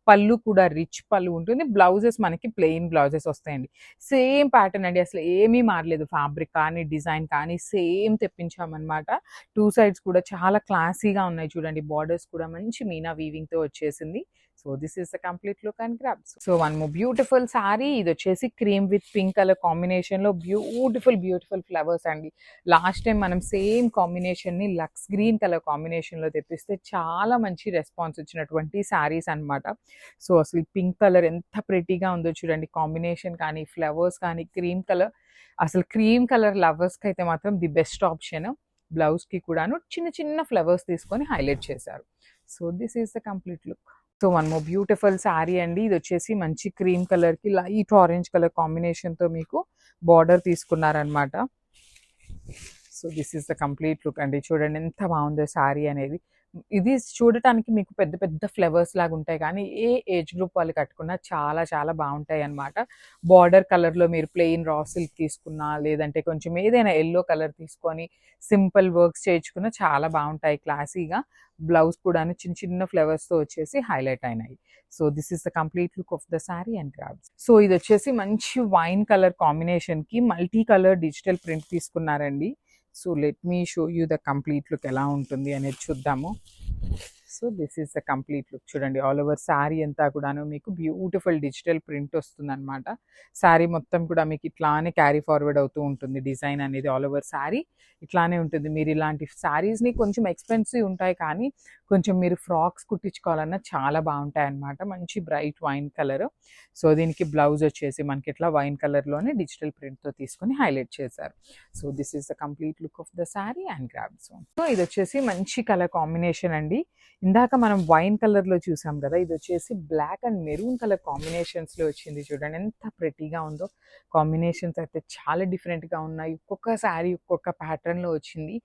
పళ్ళు కూడా రిచ్ పళ్ళు ఉంటుంది. బ్లౌజెస్ మనకి ప్లెయిన్ బ్లౌజెస్ వస్తాయండి. సేమ్ ప్యాటర్న్ అండి, అసలు ఏమీ మారలేదు. ఫ్యాబ్రిక్ కానీ డిజైన్ కానీ సేమ్ తెప్పించామన్నమాట. 2 సైడ్స్ కూడా చాలా క్లాసీగా ఉన్నాయి చూడండి. బార్డర్స్ కూడా మంచి మీనా వీవింగ్తో వచ్చేసింది. So this is the complete look and grabs. So one more beautiful sorry. ఇది వచ్చేసి క్రీమ్ విత్ పింక్ కలర్ కాంబినేషన్లో బ్యూటిఫుల్ ఫ్లవర్స్ అండి. లాస్ట్ టైం మనం సేమ్ కాంబినేషన్ని లక్స్ గ్రీన్ కలర్ కాంబినేషన్లో తెప్పిస్తే చాలా మంచి రెస్పాన్స్ వచ్చినటువంటి సారీస్ అన్నమాట. సో అసలు పింక్ కలర్ ఎంత ప్రెటీగా ఉందో చూడండి. కాంబినేషన్ కానీ ఫ్లవర్స్ కానీ క్రీమ్ కలర్, అసలు క్రీమ్ కలర్ లవర్స్కి అయితే మాత్రం ది బెస్ట్ ఆప్షన్. బ్లౌజ్కి కూడాను చిన్న చిన్న ఫ్లవర్స్ తీసుకొని హైలైట్ చేశారు. So this is the complete look. So one more beautiful sari అండి. ఇది వచ్చేసి మంచి క్రీమ్ కలర్కి లైట్ ఆరెంజ్ కలర్ కాంబినేషన్తో మీకు బార్డర్ తీసుకున్నారనమాట. So this is the complete look అండి. చూడండి ఎంత బాగుందో శారీ అనేది. ఇది చూడటానికి మీకు పెద్ద పెద్ద ఫ్లవర్స్ లాగా ఉంటాయి, కానీ ఏ ఏజ్ గ్రూప్ వాళ్ళు కట్టుకున్నా చాలా చాలా బాగుంటాయి అన్నమాట. బార్డర్ కలర్లో మీరు ప్లెయిన్ రా సిల్క్ తీసుకున్నా, లేదంటే కొంచెం ఏదైనా ఎల్లో కలర్ తీసుకొని సింపుల్ వర్క్స్ చేయించుకున్నా చాలా బాగుంటాయి క్లాసీగా. బ్లౌజ్ కూడా చిన్న చిన్న ఫ్లవర్స్తో వచ్చేసి హైలైట్ అయినాయి. So this is the complete look of the sari and grabs. So ఇది వచ్చేసి మంచి వైన్ కలర్ కాంబినేషన్కి మల్టీ కలర్ డిజిటల్ ప్రింట్ తీసుకున్నారండి. So let me show you the complete look ఎలా ఉంటుంది అనేది చూద్దాము. So this is the complete look. చూడండి ఆల్ ఓవర్ శారీ అంతా కూడాను మీకు బ్యూటిఫుల్ డిజిటల్ ప్రింట్ వస్తుంది అనమాట. శారీ మొత్తం కూడా మీకు ఇట్లానే క్యారీ ఫార్వర్డ్ అవుతూ ఉంటుంది. డిజైన్ అనేది ఆల్ ఓవర్ శారీ ఇట్లానే ఉంటుంది. మీరు ఇలాంటి శారీస్ని కొంచెం ఎక్స్పెన్సివ్ ఉంటాయి, కానీ కొంచెం మీరు ఫ్రాక్స్ కుట్టించుకోవాలన్నా చాలా బాగుంటాయి అన్నమాట. మంచి బ్రైట్ వైన్ కలర్. సో దీనికి బ్లౌజ్ వచ్చేసి మనకి ఇట్లా వైన్ కలర్లోనే డిజిటల్ ప్రింట్తో తీసుకొని హైలైట్ చేశారు. So this is the complete look of the sari and grabs. So ఇది వచ్చేసి మంచి కలర్ కాంబినేషన్ అండి. ఇందాక మనం వైన్ కలర్లో చూసాం కదా, ఇది వచ్చేసి బ్లాక్ అండ్ మెరూన్ కలర్ కాంబినేషన్స్లో వచ్చింది. చూడండి ఎంత ప్రెటీగా ఉందో. కాంబినేషన్స్ అయితే చాలా డిఫరెంట్గా ఉన్నాయి. ఒక్కొక్క శారీ ఒక్కొక్క ప్యాటర్న్లో వచ్చింది.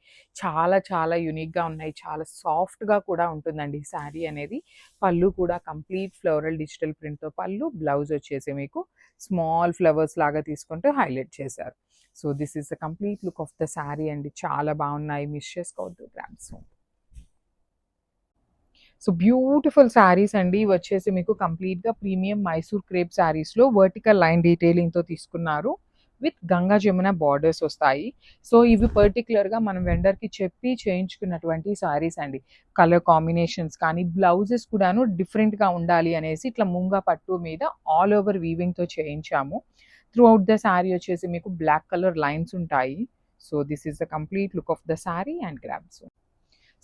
చాలా చాలా యూనిక్గా ఉన్నాయి. చాలా సాఫ్ట్గా కూడా ఉంటుందండి ఈ శారీ అనేది. పళ్ళు కూడా కంప్లీట్ ఫ్లోరల్ డిజిటల్ ప్రింట్తో పళ్ళు. బ్లౌజ్ వచ్చేసి మీకు స్మాల్ ఫ్లవర్స్ లాగా తీసుకుంటూ హైలైట్ చేశారు. So this is the complete look of the sari అండి. చాలా బాగున్నాయి, మిస్ చేసుకోవద్దు గ్రామ్స్. సో బ్యూటిఫుల్ శారీస్ అండి. ఇవి వచ్చేసి మీకు కంప్లీట్గా ప్రీమియం మైసూర్ క్రేప్ శారీస్లో వర్టికల్ లైన్ డీటెయిలింగ్తో తీసుకున్నారు. విత్ గంగా జమున బార్డర్స్ వస్తాయి. సో ఇవి పర్టికులర్గా మనం వెండర్కి చెప్పి చేయించుకున్నటువంటి శారీస్ అండి. కలర్ కాంబినేషన్స్ కానీ బ్లౌజెస్ కూడాను డిఫరెంట్గా ఉండాలి అనేసి ఇట్లా ముంగా పట్టు మీద ఆల్ ఓవర్ వీవింగ్తో చేయించాము. త్రూ అవుట్ ద శారీ వచ్చేసి మీకు బ్లాక్ కలర్ లైన్స్ ఉంటాయి. So this is the complete look of the sari and grabs.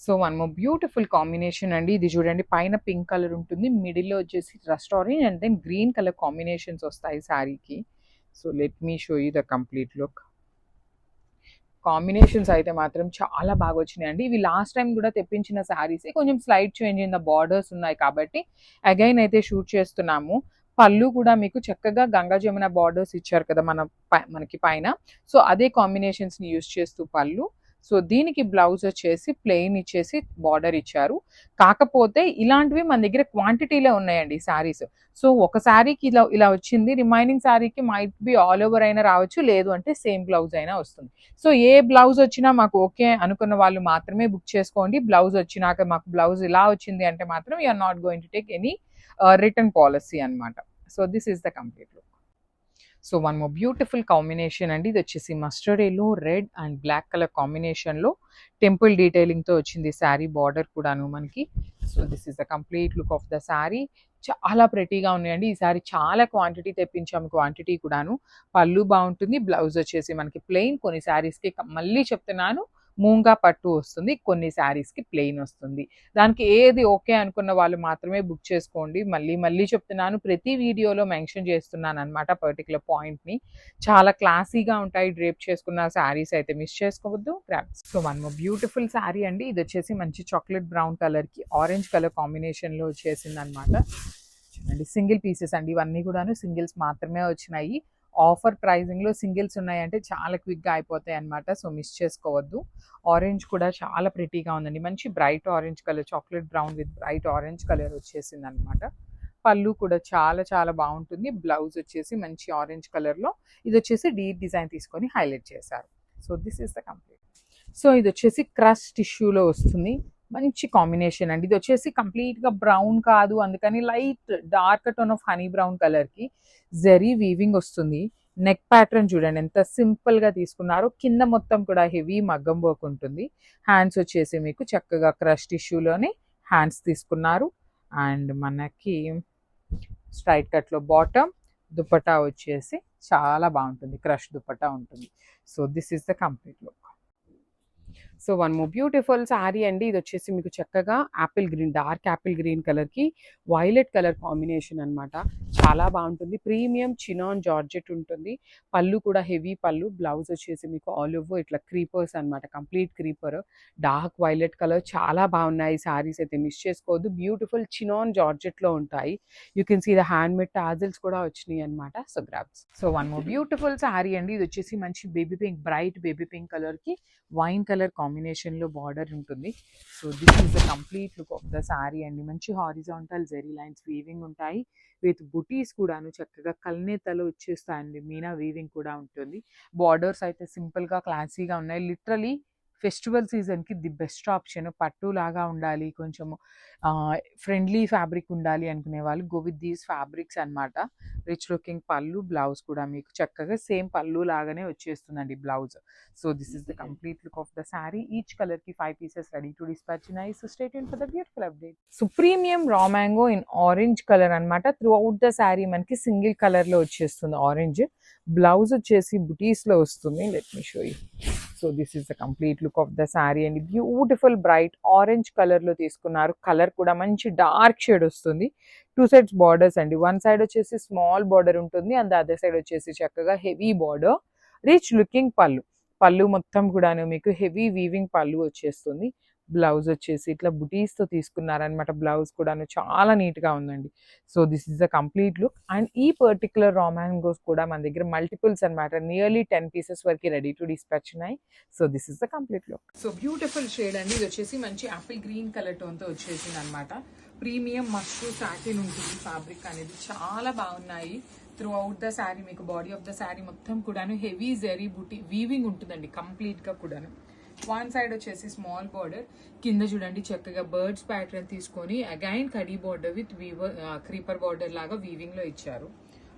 So one more beautiful combination అండి. ఇది చూడండి, పైన పింక్ కలర్ ఉంటుంది, మిడిల్లో వచ్చేసి rust orange and then green colour combinations వస్తాయి శారీకి. So let me show you the complete look. Combinations అయితే మాత్రం చాలా బాగా వచ్చినాయండి. ఇవి లాస్ట్ టైం కూడా తెప్పించిన శారీస్, కొంచెం slight change in the borders ఉన్నాయి కాబట్టి అగైన్ అయితే షూట్ చేస్తున్నాము. పళ్ళు కూడా మీకు చక్కగా గంగా జమున బార్డర్స్ ఇచ్చారు కదా మనకి పైన. సో అదే కాంబినేషన్స్ని యూజ్ చేస్తూ పళ్ళు. సో దీనికి బ్లౌజ్ వచ్చేసి ప్లెయిన్ ఇచ్చేసి బార్డర్ ఇచ్చారు. కాకపోతే ఇలాంటివి మన దగ్గర క్వాంటిటీలో ఉన్నాయండి శారీస్. సో ఒక శారీకి ఇలా వచ్చింది, రిమైనింగ్ శారీకి మైట్ బి ఆల్ ఓవర్ అయినా రావచ్చు, లేదు అంటే సేమ్ బ్లౌజ్ అయినా వస్తుంది. సో ఏ బ్లౌజ్ వచ్చినా మాకు ఓకే అనుకున్న వాళ్ళు మాత్రమే బుక్ చేసుకోండి. బ్లౌజ్ వచ్చినాక మాకు బ్లౌజ్ ఇలా వచ్చింది అంటే మాత్రం you're not going to take any return policy అనమాట. So this is the complete look. So one more beautiful combination అండి. ఇది వచ్చేసి mustard yellow, red and black colour కాంబినేషన్లో టెంపుల్ డీటెయిలింగ్తో వచ్చింది శారీ. బార్డర్ కూడాను మనకి. So this is the complete look of the sari. చాలా ప్రెటీగా ఉన్నాయండి. ఈ శారీ చాలా క్వాంటిటీ తెప్పించాము, క్వాంటిటీ కూడాను. పళ్ళు బాగుంటుంది, బ్లౌజ్ వచ్చేసి మనకి ప్లెయిన్. కొన్ని శారీస్కి మళ్ళీ చెప్తున్నాను మూంగా పట్టు వస్తుంది, కొన్ని శారీస్కి ప్లెయిన్ వస్తుంది. దానికి ఏది ఓకే అనుకున్న వాళ్ళు మాత్రమే బుక్ చేసుకోండి. మళ్ళీ చెప్తున్నాను, ప్రతి వీడియోలో మెన్షన్ చేస్తున్నాను అనమాట పర్టికులర్ పాయింట్ని. చాలా క్లాసీగా ఉంటాయి డ్రేప్ చేసుకున్న శారీస్, అయితే మిస్ చేసుకోవద్దు. So one more beautiful sari అండి. ఇది వచ్చేసి మంచి చాక్లెట్ బ్రౌన్ కలర్కి ఆరెంజ్ కలర్ కాంబినేషన్లో వచ్చేసింది అనమాట. చూడండి సింగిల్ పీసెస్ అండి, ఇవన్నీ కూడాను సింగిల్స్ మాత్రమే వచ్చినాయి. ఆఫర్ ప్రైజింగ్లో సింగిల్స్ ఉన్నాయంటే చాలా క్విక్గా అయిపోతాయి అనమాట. సో మిస్ చేసుకోవద్దు. ఆరెంజ్ కూడా చాలా ప్రిటీగా ఉందండి. మంచి bright orange colour, chocolate brown with bright orange colour వచ్చేసింది అనమాట. పళ్ళు కూడా చాలా చాలా బాగుంటుంది. బ్లౌజ్ వచ్చేసి మంచి ఆరెంజ్ కలర్లో, ఇది వచ్చేసి డీప్ డిజైన్ తీసుకొని హైలైట్ చేశారు. So this is the complete. So ఇది వచ్చేసి క్రష్ టిష్యూలో వస్తుంది. మంచి కాంబినేషన్ అండి. ఇది వచ్చేసి కంప్లీట్గా బ్రౌన్ కాదు, అందుకని light dark tone of honey brown కలర్కి జరీ వీవింగ్ వస్తుంది. నెక్ ప్యాటర్న్ చూడండి ఎంత సింపుల్గా తీసుకున్నారు. కింద మొత్తం కూడా హెవీ మగ్గం వర్క్ ఉంటుంది. హ్యాండ్స్ వచ్చేసి మీకు చక్కగా క్రష్ టిష్యూలోనే హ్యాండ్స్ తీసుకున్నారు. అండ్ మనకి స్ట్రైట్ కట్లో బాటమ్, దుపట్టా వచ్చేసి చాలా బాగుంటుంది, క్రష్ దుపట్టా ఉంటుంది. So this is the complete look. So one more beautiful sari అండి. ఇది వచ్చేసి మీకు చక్కగా Apple green, dark Apple green కలర్కి వైలెట్ కలర్ కాంబినేషన్ అనమాట. చాలా బాగుంటుంది. ప్రీమియం చినాన్ జార్జెట్ ఉంటుంది. పళ్ళు కూడా హెవీ పళ్ళు. బ్లౌజ్ వచ్చేసి మీకు ఆల్ ఓవర్ ఇట్లా క్రీపర్స్ అనమాట, complete creeper, dark violet colour. చాలా బాగున్నాయి శారీస్ అయితే మిస్ చేసుకోవద్దు. బ్యూటిఫుల్ చినాన్ జార్జెట్లో ఉంటాయి. You can see the handmade tassels కూడా వచ్చినాయి అనమాట. So grabs. So one more beautiful sari అండి. ఇది వచ్చేసి మంచి baby pink, bright baby pink కలర్కి వైన్ కలర్ కాంబినేషన్లో బార్డర్ ఉంటుంది. So this is the complete look of the sari అండి. మంచి హారిజాంటల్ జెరీ లైన్స్ వీవింగ్ ఉంటాయి విత్ బుటీస్ కూడాను చక్కగా కల్నేతలో వచ్చేస్తాయండి. మీనా వీవింగ్ కూడా ఉంటుంది. బార్డర్స్ అయితే సింపుల్గా క్లాసీగా ఉన్నాయి. లిటరలీ ఫెస్టివల్ సీజన్కి ది బెస్ట్ ఆప్షన్. పట్టు లాగా ఉండాలి, కొంచెము ఫ్రెండ్లీ ఫ్యాబ్రిక్ ఉండాలి అనుకునే వాళ్ళు గో విత్ దీస్ ఫ్యాబ్రిక్స్ అనమాట. రిచ్ లుకింగ్ పళ్ళు, బ్లౌజ్ కూడా మీకు చక్కగా సేమ్ పళ్ళు లాగానే వచ్చేస్తుందండి blouse. So this is the complete look of the sari. Each కలర్కి 5 pieces రెడీ టు డిస్పాచ్ ఉన్నాయి. So stay tuned for the beautiful update. So premium raw mango in orange colour అనమాట. Through out the sari మనకి single కలర్లో వచ్చేస్తుంది orange. Blouse వచ్చేసి బుటీస్లో వస్తుంది. Let me show you. So this is the complete look of the sari అండి. Beautiful bright orange కలర్లో తీసుకున్నారు. కలర్ కూడా మంచి డార్క్ షేడ్ వస్తుంది. 2 sides బార్డర్స్ అండి. వన్ సైడ్ వచ్చేసి స్మాల్ బార్డర్ ఉంటుంది అండ్ అదర్ సైడ్ వచ్చేసి చక్కగా heavy border. Rich looking pallu. Pallu మొత్తం కూడాను మీకు హెవీ వీవింగ్ పళ్ళు వచ్చేస్తుంది. బ్లౌజ్ వచ్చేసి ఇట్లా బుటీస్తో తీసుకున్నారనమాట. బ్లౌజ్ కూడాను చాలా నీట్గా ఉందండి. So this is the complete look. And ఈ పర్టికులర్ రా మ్యాంగోస్ కూడా మన దగ్గర మల్టిపుల్స్ అనమాట. నియర్లీ 10 pieces వరకు రెడీ టు డిస్పాచ్ ఉన్నాయి. So this is the complete look. So beautiful shade అండి. ఇది వచ్చేసి మంచి యాపిల్ గ్రీన్ కలర్ టోన్తో వచ్చేసింది అనమాట. ప్రీమియం మష్రూ సాటిన్ ఉంటుంది ఫ్యాబ్రిక్ అనేది. చాలా బాగున్నాయి. త్రూ అవుట్ ద శారీ మీకు బాడీ ఆఫ్ ద శారీ మొత్తం కూడాను హెవీ జెరీ బుటీ వీవింగ్ ఉంటుందండి కంప్లీట్గా కూడాను. వన్ సైడ్ వచ్చేసి స్మాల్ బార్డర్, కింద చూడండి చక్కగా బర్డ్స్ ప్యాటర్న్ తీసుకొని again khadi border with creeper border లాగా వీవింగ్ లో ఇచ్చారు.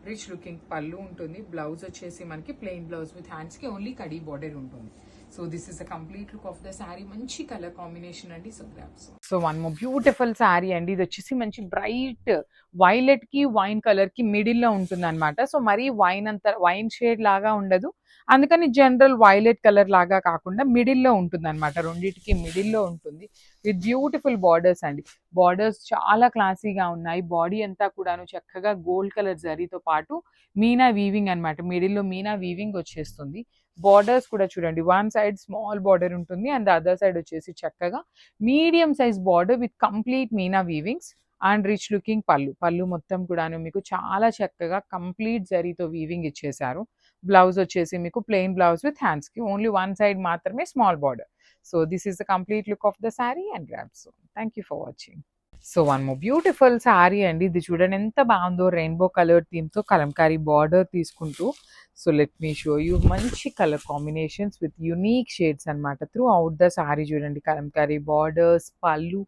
రిచ్ లుకింగ్ పళ్ళు ఉంటుంది. బ్లౌజ్ వచ్చేసి మనకి ప్లెయిన్ బ్లౌజ్ విత్ హ్యాండ్స్ కి ఓన్లీ కడీ బార్డర్ ఉంటుంది. So this is the complete look of the sari. మంచి కలర్ కాంబినేషన్ అండి. So grabs. So one more beautiful sari అండి. ఇది వచ్చేసి మంచి బ్రైట్ వైలెట్ కి వైన్ కలర్ కి మిడిల్ లో ఉంటుంది అనమాట. సో మరీ వైన్ అంత వైన్ షేడ్ లాగా ఉండదు, అందుకని జనరల్ వైలెట్ కలర్ లాగా కాకుండా మిడిల్లో ఉంటుంది అనమాట. రెండింటికి మిడిల్లో ఉంటుంది విత్ బ్యూటిఫుల్ బార్డర్స్ అండి. బార్డర్స్ చాలా క్లాసీగా ఉన్నాయి. బాడీ అంతా కూడాను చక్కగా గోల్డ్ కలర్ జరీతో పాటు మీనా వీవింగ్ అనమాట. మిడిల్లో మీనా వీవింగ్ వచ్చేస్తుంది. బార్డర్స్ కూడా చూడండి, వన్ సైడ్ స్మాల్ బార్డర్ ఉంటుంది అండ్ అదర్ సైడ్ వచ్చేసి చక్కగా medium size border with complete meena weavings and rich looking pallu. Pallu మొత్తం కూడాను మీకు చాలా చక్కగా కంప్లీట్ జరీతో వీవింగ్ ఇచ్చేసారు. బ్లౌజ్ వచ్చేసి మీకు ప్లెయిన్ బ్లౌజ్ విత్ హ్యాండ్స్ కి ఓన్లీ వన్ సైడ్ మాత్రమే small border. So this is the complete look of the sari and grabs. Thank you for watching. So one more beautiful sari అండి. ఇది చూడండి ఎంత బాగుందో, రెయిన్బో కలర్ థీమ్తో కలంకారీ బార్డర్ తీసుకుంటూ. So let me show you. మంచి colour combinations with unique shades అనమాట. Through out the sari చూడండి Kalamkari borders, pallu,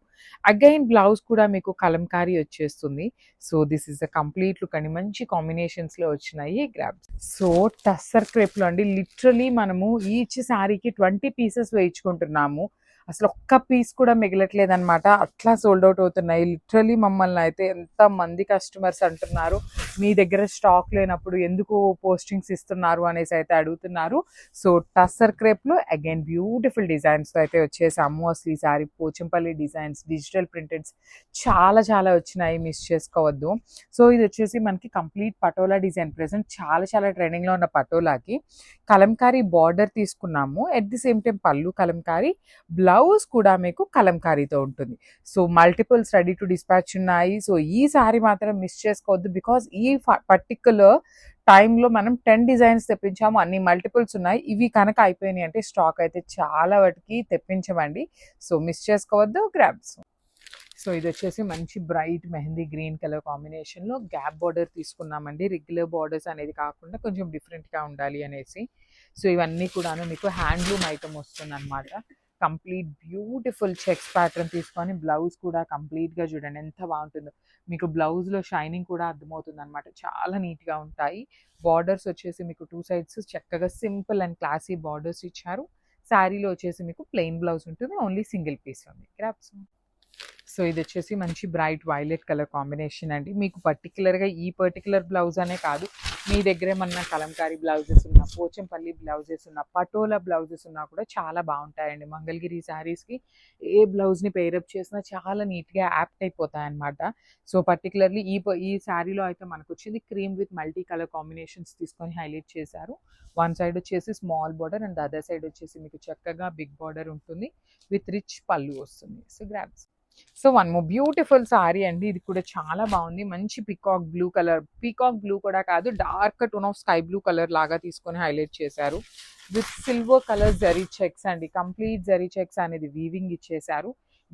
again blouse కూడా మీకు కలంకారీ వచ్చేస్తుంది. So this is the complete look అండి. మంచి కాంబినేషన్స్లో వచ్చినాయి గ్రాబ్స్. సో టస్సర్ క్రేప్లో అండి లిటరలీ మనము ఈచ్ శారీకి 20 pieces వేయించుకుంటున్నాము. అసలు ఒక్క పీస్ కూడా మిగలట్లేదు అనమాట. అట్లా సోల్డ్ అవుట్ అవుతున్నాయి. లిటరలీ మమ్మల్ని అయితే ఎంత మంది కస్టమర్స్ అంటున్నారు మీ దగ్గర స్టాక్ లేనప్పుడు ఎందుకు పోస్టింగ్స్ ఇస్తున్నారు అనేసి అయితే అడుగుతున్నారు. సో టస్సర్ క్రేప్లో అగైన్ బ్యూటిఫుల్ డిజైన్స్తో అయితే వచ్చేసాము. అసలు ఈ sari Pochampally designs, digital printeds చాలా చాలా వచ్చినాయి, మిస్ చేసుకోవద్దు. సో ఇది వచ్చేసి మనకి కంప్లీట్ పటోలా డిజైన్. ప్రెసెంట్ చాలా చాలా ట్రెండింగ్లో ఉన్న పటోలాకి కలంకారీ బార్డర్ తీసుకున్నాము. ఎట్ ది సేమ్ టైం పళ్ళు కలంకారీ, బ్లౌజ్ బ్లౌజ్ కూడా మీకు కలంకారీతో ఉంటుంది. So multiples ready to dispatch ఉన్నాయి. సో ఈ సారీ మాత్రం మిస్ చేసుకోవద్దు. బికాజ్ ఈ పర్టిక్యులర్ టైంలో మనం 10 డిజైన్స్ తెప్పించాము, అన్ని మల్టిపుల్స్ ఉన్నాయి. ఇవి కనుక అయిపోయినాయి అంటే స్టాక్ అయితే చాలా వాటికి తెప్పించమండి. సో మిస్ చేసుకోవద్దు, గ్రాబ్స్. సో ఇది వచ్చేసి మంచి బ్రైట్ మెహందీ గ్రీన్ కలర్ కాంబినేషన్లో గ్యాప్ బార్డర్ తీసుకున్నామండి. రెగ్యులర్ బార్డర్స్ అనేది కాకుండా కొంచెం డిఫరెంట్గా ఉండాలి అనేసి. సో ఇవన్నీ కూడాను మీకు హ్యాండ్లూమ్ ఐటమ్ వస్తుంది అనమాట. కంప్లీట్ బ్యూటిఫుల్ చెక్స్ ప్యాటర్న్ తీసుకొని బ్లౌజ్ కూడా కంప్లీట్గా చూడండి ఎంత బాగుంటుందో. మీకు బ్లౌజ్లో షైనింగ్ కూడా అర్థమవుతుంది అనమాట. చాలా నీట్గా ఉంటాయి. బార్డర్స్ వచ్చేసి మీకు 2 సైడ్స్ చక్కగా సింపుల్ అండ్ క్లాసీ బార్డర్స్ ఇచ్చారు. శారీలో వచ్చేసి మీకు ప్లెయిన్ బ్లౌజ్ ఉంటుంది, ఓన్లీ సింగిల్ పీస్ ఉంది. గ్రాప్స్. సో ఇది వచ్చేసి మంచి బ్రైట్ వైలెట్ కలర్ కాంబినేషన్ అండి. మీకు పర్టికులర్గా ఈ పర్టికులర్ బ్లౌజ్ అనే కాదు, మీ దగ్గర ఏమన్నా కలంకారీ బ్లౌజెస్ ఉన్న, పోచంపల్లి బ్లౌజెస్ ఉన్న, పటోలా బ్లౌజెస్ ఉన్నా కూడా చాలా బాగుంటాయండి. మంగళగిరి శారీస్కి ఏ బ్లౌజ్ని పేరప్ చేసినా చాలా నీట్గా యాప్ట్ అయిపోతాయి అన్నమాట. సో పర్టికులర్లీ ఈ శారీలో అయితే మనకు వచ్చింది cream with multi colour combinations తీసుకొని హైలైట్ చేశారు. వన్ సైడ్ వచ్చేసి small border and other side వచ్చేసి మీకు చక్కగా బిగ్ బార్డర్ ఉంటుంది విత్ రిచ్ పళ్ళు వస్తుంది. So grabs. So one more beautiful sari అండి. ఇది కూడా చాలా బాగుంది. మంచి peacock blue colour, peacock blue కూడా కాదు, dark tone of sky blue colour లాగా తీసుకొని హైలైట్ చేశారు with silver colour zari checks అండి. కంప్లీట్ జరీ చెక్స్ అనేది వీవింగ్ ఇచ్చేశారు.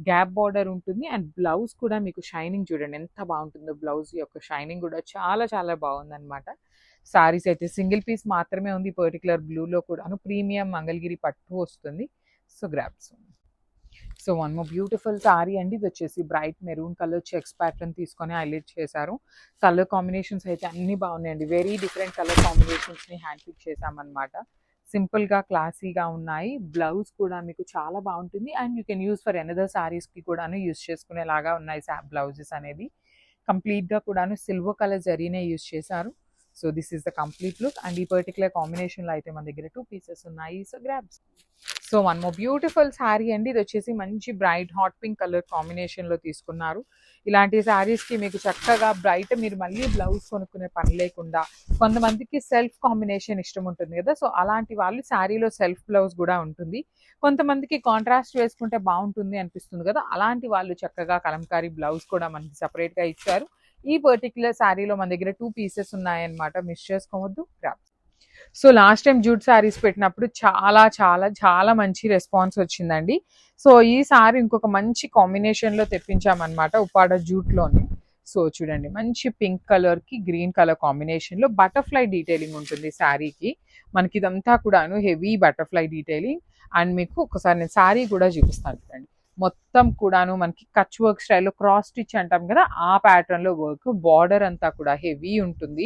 గ్యాప్ బార్డర్ ఉంటుంది అండ్ బ్లౌజ్ కూడా మీకు షైనింగ్ చూడండి ఎంత బాగుంటుందో. బ్లౌజ్ యొక్క షైనింగ్ కూడా చాలా చాలా బాగుంది అనమాట. సారీస్ అయితే సింగిల్ పీస్ మాత్రమే ఉంది. పర్టికులర్ బ్లూలో కూడాను ప్రీమియం మంగళగిరి పట్టు వస్తుంది. So grabs. So one more beautiful sari అండి. ఇది వచ్చేసి bright maroon colour checks pattern తీసుకొని హైలైట్ చేశారు. కలర్ కాంబినేషన్స్ అయితే అన్ని బాగున్నాయండి. వెరీ డిఫరెంట్ కలర్ కాంబినేషన్స్ని హ్యాండ్ పిక్ చేసామన్నమాట. సింపుల్గా క్లాసీగా ఉన్నాయి. బ్లౌజ్ కూడా మీకు చాలా బాగుంటుంది and you can use for another సారీస్కి కూడాను యూజ్ చేసుకునేలాగా ఉన్నాయి బ్లౌజెస్ అనేది. కంప్లీట్గా కూడాను సిల్వర్ కలర్ జరీనే యూజ్ చేశారు. So this is the complete look and ఈ పర్టికులర్ కాంబినేషన్లో అయితే మన దగ్గర 2 పీసెస్ ఉన్నాయి. So grabs. So one more beautiful sari అండి. ఇది వచ్చేసి మంచి బ్రైట్ హాట్ పింక్ కలర్ కాంబినేషన్లో తీసుకున్నారు. ఇలాంటి శారీస్కి మీకు చక్కగా బ్రైట్ మీరు మళ్ళీ బ్లౌజ్ కొనుక్కునే పని లేకుండా, కొంతమందికి సెల్ఫ్ కాంబినేషన్ ఇష్టం ఉంటుంది కదా, సో అలాంటి వాళ్ళు శారీలో సెల్ఫ్ బ్లౌజ్ కూడా ఉంటుంది. కొంతమందికి కాంట్రాస్ట్ వేసుకుంటే బాగుంటుంది అనిపిస్తుంది కదా, అలాంటి వాళ్ళు చక్కగా కలంకారీ బ్లౌజ్ కూడా మనకి సపరేట్గా ఇచ్చారు. ఈ పర్టికులర్ శారీలో మన దగ్గర 2 పీసెస్ ఉన్నాయన్నమాట. మిస్ చేసుకోవద్దు. So last time jute saris పెట్టినప్పుడు చాలా చాలా చాలా మంచి రెస్పాన్స్ వచ్చిందండి. సో ఈ సారీ ఇంకొక మంచి కాంబినేషన్లో తెప్పించామన్నమాట, ఉప్పాడ జూట్లోనే. సో చూడండి మంచి పింక్ కలర్కి గ్రీన్ కలర్ కాంబినేషన్లో బటర్ఫ్లై డీటెయిలింగ్ ఉంటుంది శారీకి. మనకి ఇదంతా కూడాను హెవీ బటర్ఫ్లై డీటెయిలింగ్ అండ్ మీకు ఒకసారి నేను శారీ కూడా చూపిస్తాను చూడండి. మొత్తం కూడాను మనకి కచ్ వర్క్ స్టైల్లో క్రాస్ స్టిచ్ అంటాం కదా, ఆ ప్యాటర్న్లో వర్క్. బార్డర్ అంతా కూడా హెవీ ఉంటుంది.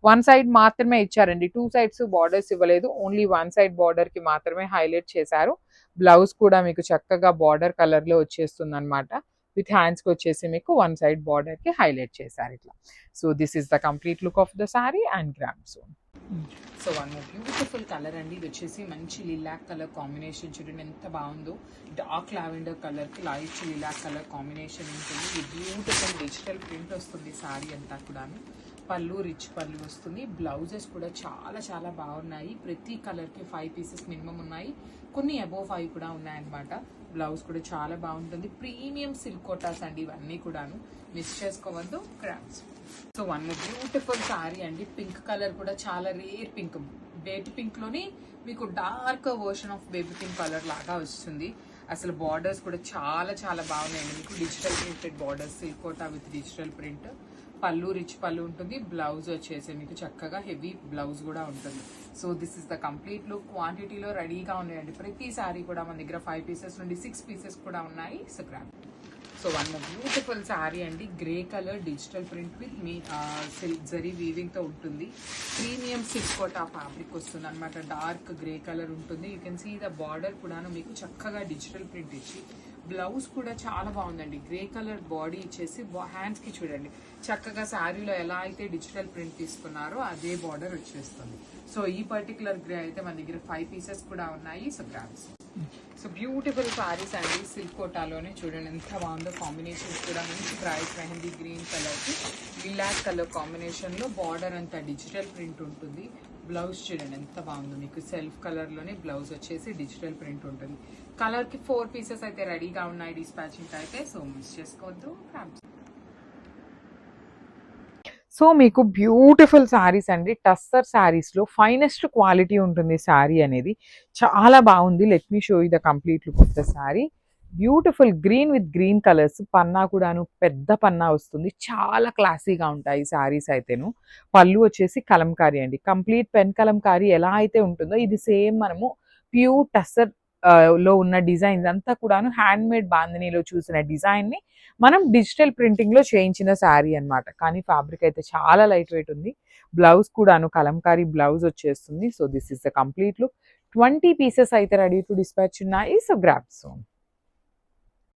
వన్ సైడ్ మాత్రమే ఇచ్చారండి, 2 సైడ్స్ బార్డర్స్ ఇవ్వలేదు. ఓన్లీ వన్ సైడ్ బార్డర్కి మాత్రమే హైలైట్ చేశారు. బ్లౌజ్ కూడా మీకు చక్కగా బార్డర్ కలర్లో వచ్చేస్తుంది అనమాట. విత్ హ్యాండ్స్కి వచ్చేసి మీకు వన్ సైడ్ బార్డర్కి హైలైట్ చేశారు ఇట్లా. So this is the complete look of the sari and grams. So one more beautiful colour అండి. ఇది వచ్చేసి మంచి లిలాక్ కలర్ కాంబినేషన్ చూడండి ఎంత బాగుందో. డార్క్ లావెండర్ కలర్కి లైట్ లిలాక్ కలర్ కాంబినేషన్ ఉంటుంది. ఇది బ్యూటిఫుల్ డిజిటల్ ప్రింట్ వస్తుంది శారీ అంతా కూడాను. పళ్ళు రిచ్ పళ్ళు వస్తుంది. బ్లౌజెస్ కూడా చాలా చాలా బాగున్నాయి. ప్రతి కలర్కి 5 పీసెస్ మినిమం ఉన్నాయి, కొన్ని అబోవ్ 5 కూడా ఉన్నాయన్నమాట. బ్లౌజ్ కూడా చాలా బాగుంటుంది. ప్రీమియం సిల్క్ కోటాస్ అండి ఇవన్నీ కూడాను, మిస్ చేసుకోవద్దు. Crafts. So one beautiful sari అండి. పింక్ కలర్ కూడా చాలా రేర్ పింక్, బేబీ పింక్లోని మీకు dark version of baby pink colour లాగా వస్తుంది. అసలు బార్డర్స్ కూడా చాలా చాలా బాగున్నాయండి. మీకు digital printed borders, silk Kota with digital print. Pallu rich pallu ఉంటుంది. బ్లౌజ్ వచ్చేసి మీకు చక్కగా హెవీ బ్లౌజ్ కూడా ఉంటుంది. So this is the complete look. క్వాంటిటీలో రెడీగా ఉన్నాయండి. ప్రతి సారీ కూడా మన దగ్గర 5 పీసెస్ నుండి 6 పీసెస్ కూడా ఉన్నాయి. So gram. So one beautiful sari అండి. Grey colour digital print with మీ సిల్క్ జరీ వీవింగ్తో ఉంటుంది. ప్రీమియం సిల్క్ కోటా ఫ్యాబ్రిక్ వస్తుంది అనమాట. డార్క్ గ్రే కలర్ ఉంటుంది. You can see the border కూడాను మీకు చక్కగా డిజిటల్ ప్రింట్ ఇచ్చి, బ్లౌజ్ కూడా చాలా బాగుందండి. గ్రే కలర్ బాడీ ఇచ్చేసి హ్యాండ్స్కి చూడండి చక్కగా శారీలో ఎలా అయితే డిజిటల్ ప్రింట్ తీసుకున్నారో అదే బార్డర్ వచ్చేస్తుంది. సో ఈ పర్టికులర్ గ్రే అయితే మన దగ్గర 5 పీసెస్ కూడా ఉన్నాయి. So grabs. So beautiful saris అండి. సిల్క్ కోటాలోనే చూడండి ఎంత బాగుందో. కాంబినేషన్స్ కూడా మంచి బ్రైట్ మెహందీ గ్రీన్ కలర్కి లిలాక్ కలర్ కాంబినేషన్లో బార్డర్ అంతా డిజిటల్ ప్రింట్ ఉంటుంది. బ్లౌజ్ చూడండి ఎంత బాగుందో, మీకు సెల్ఫ్ కలర్ లోనే బ్లౌజ్ వచ్చేసి డిజిటల్ ప్రింట్ ఉంటుంది. కలర్ కి 4 పీసెస్ అయితే రెడీగా ఉన్నాయి డిస్పాచింగ్ అయితే, సో మిస్ చేసుకోవద్దు. సో మీకు బ్యూటిఫుల్ శారీస్ అండి, టస్సర్ శారీస్ లో ఫైనెస్ట్ క్వాలిటీ ఉంటుంది శారీ అనేది, చాలా బాగుంది. Let me show you the complete look of the sari. Beautiful green with green colours, పన్నా కూడాను పెద్ద పన్నా వస్తుంది, చాలా క్లాసీగా ఉంటాయి శారీస్ అయితేను. పళ్ళు వచ్చేసి కలంకారీ అండి, కంప్లీట్ పెన్ కలంకారీ ఎలా అయితే ఉంటుందో ఇది సేమ్ మనము ప్యూర్ టస్సర్ లో ఉన్న డిజైన్స్ అంతా కూడాను హ్యాండ్ మేడ్ బాందినీలో చూసిన డిజైన్ ని మనం డిజిటల్ ప్రింటింగ్ లో చేయించిన శారీ అన్నమాట. కానీ ఫ్యాబ్రిక్ అయితే చాలా లైట్ వెయిట్ ఉంది. బ్లౌజ్ కూడాను కలంకారీ బ్లౌజ్ వచ్చేస్తుంది. So this is the complete look. 20 pieces అయితే రెడీ టు డిస్పాచ్ ఉన్నాయి. So grab soon.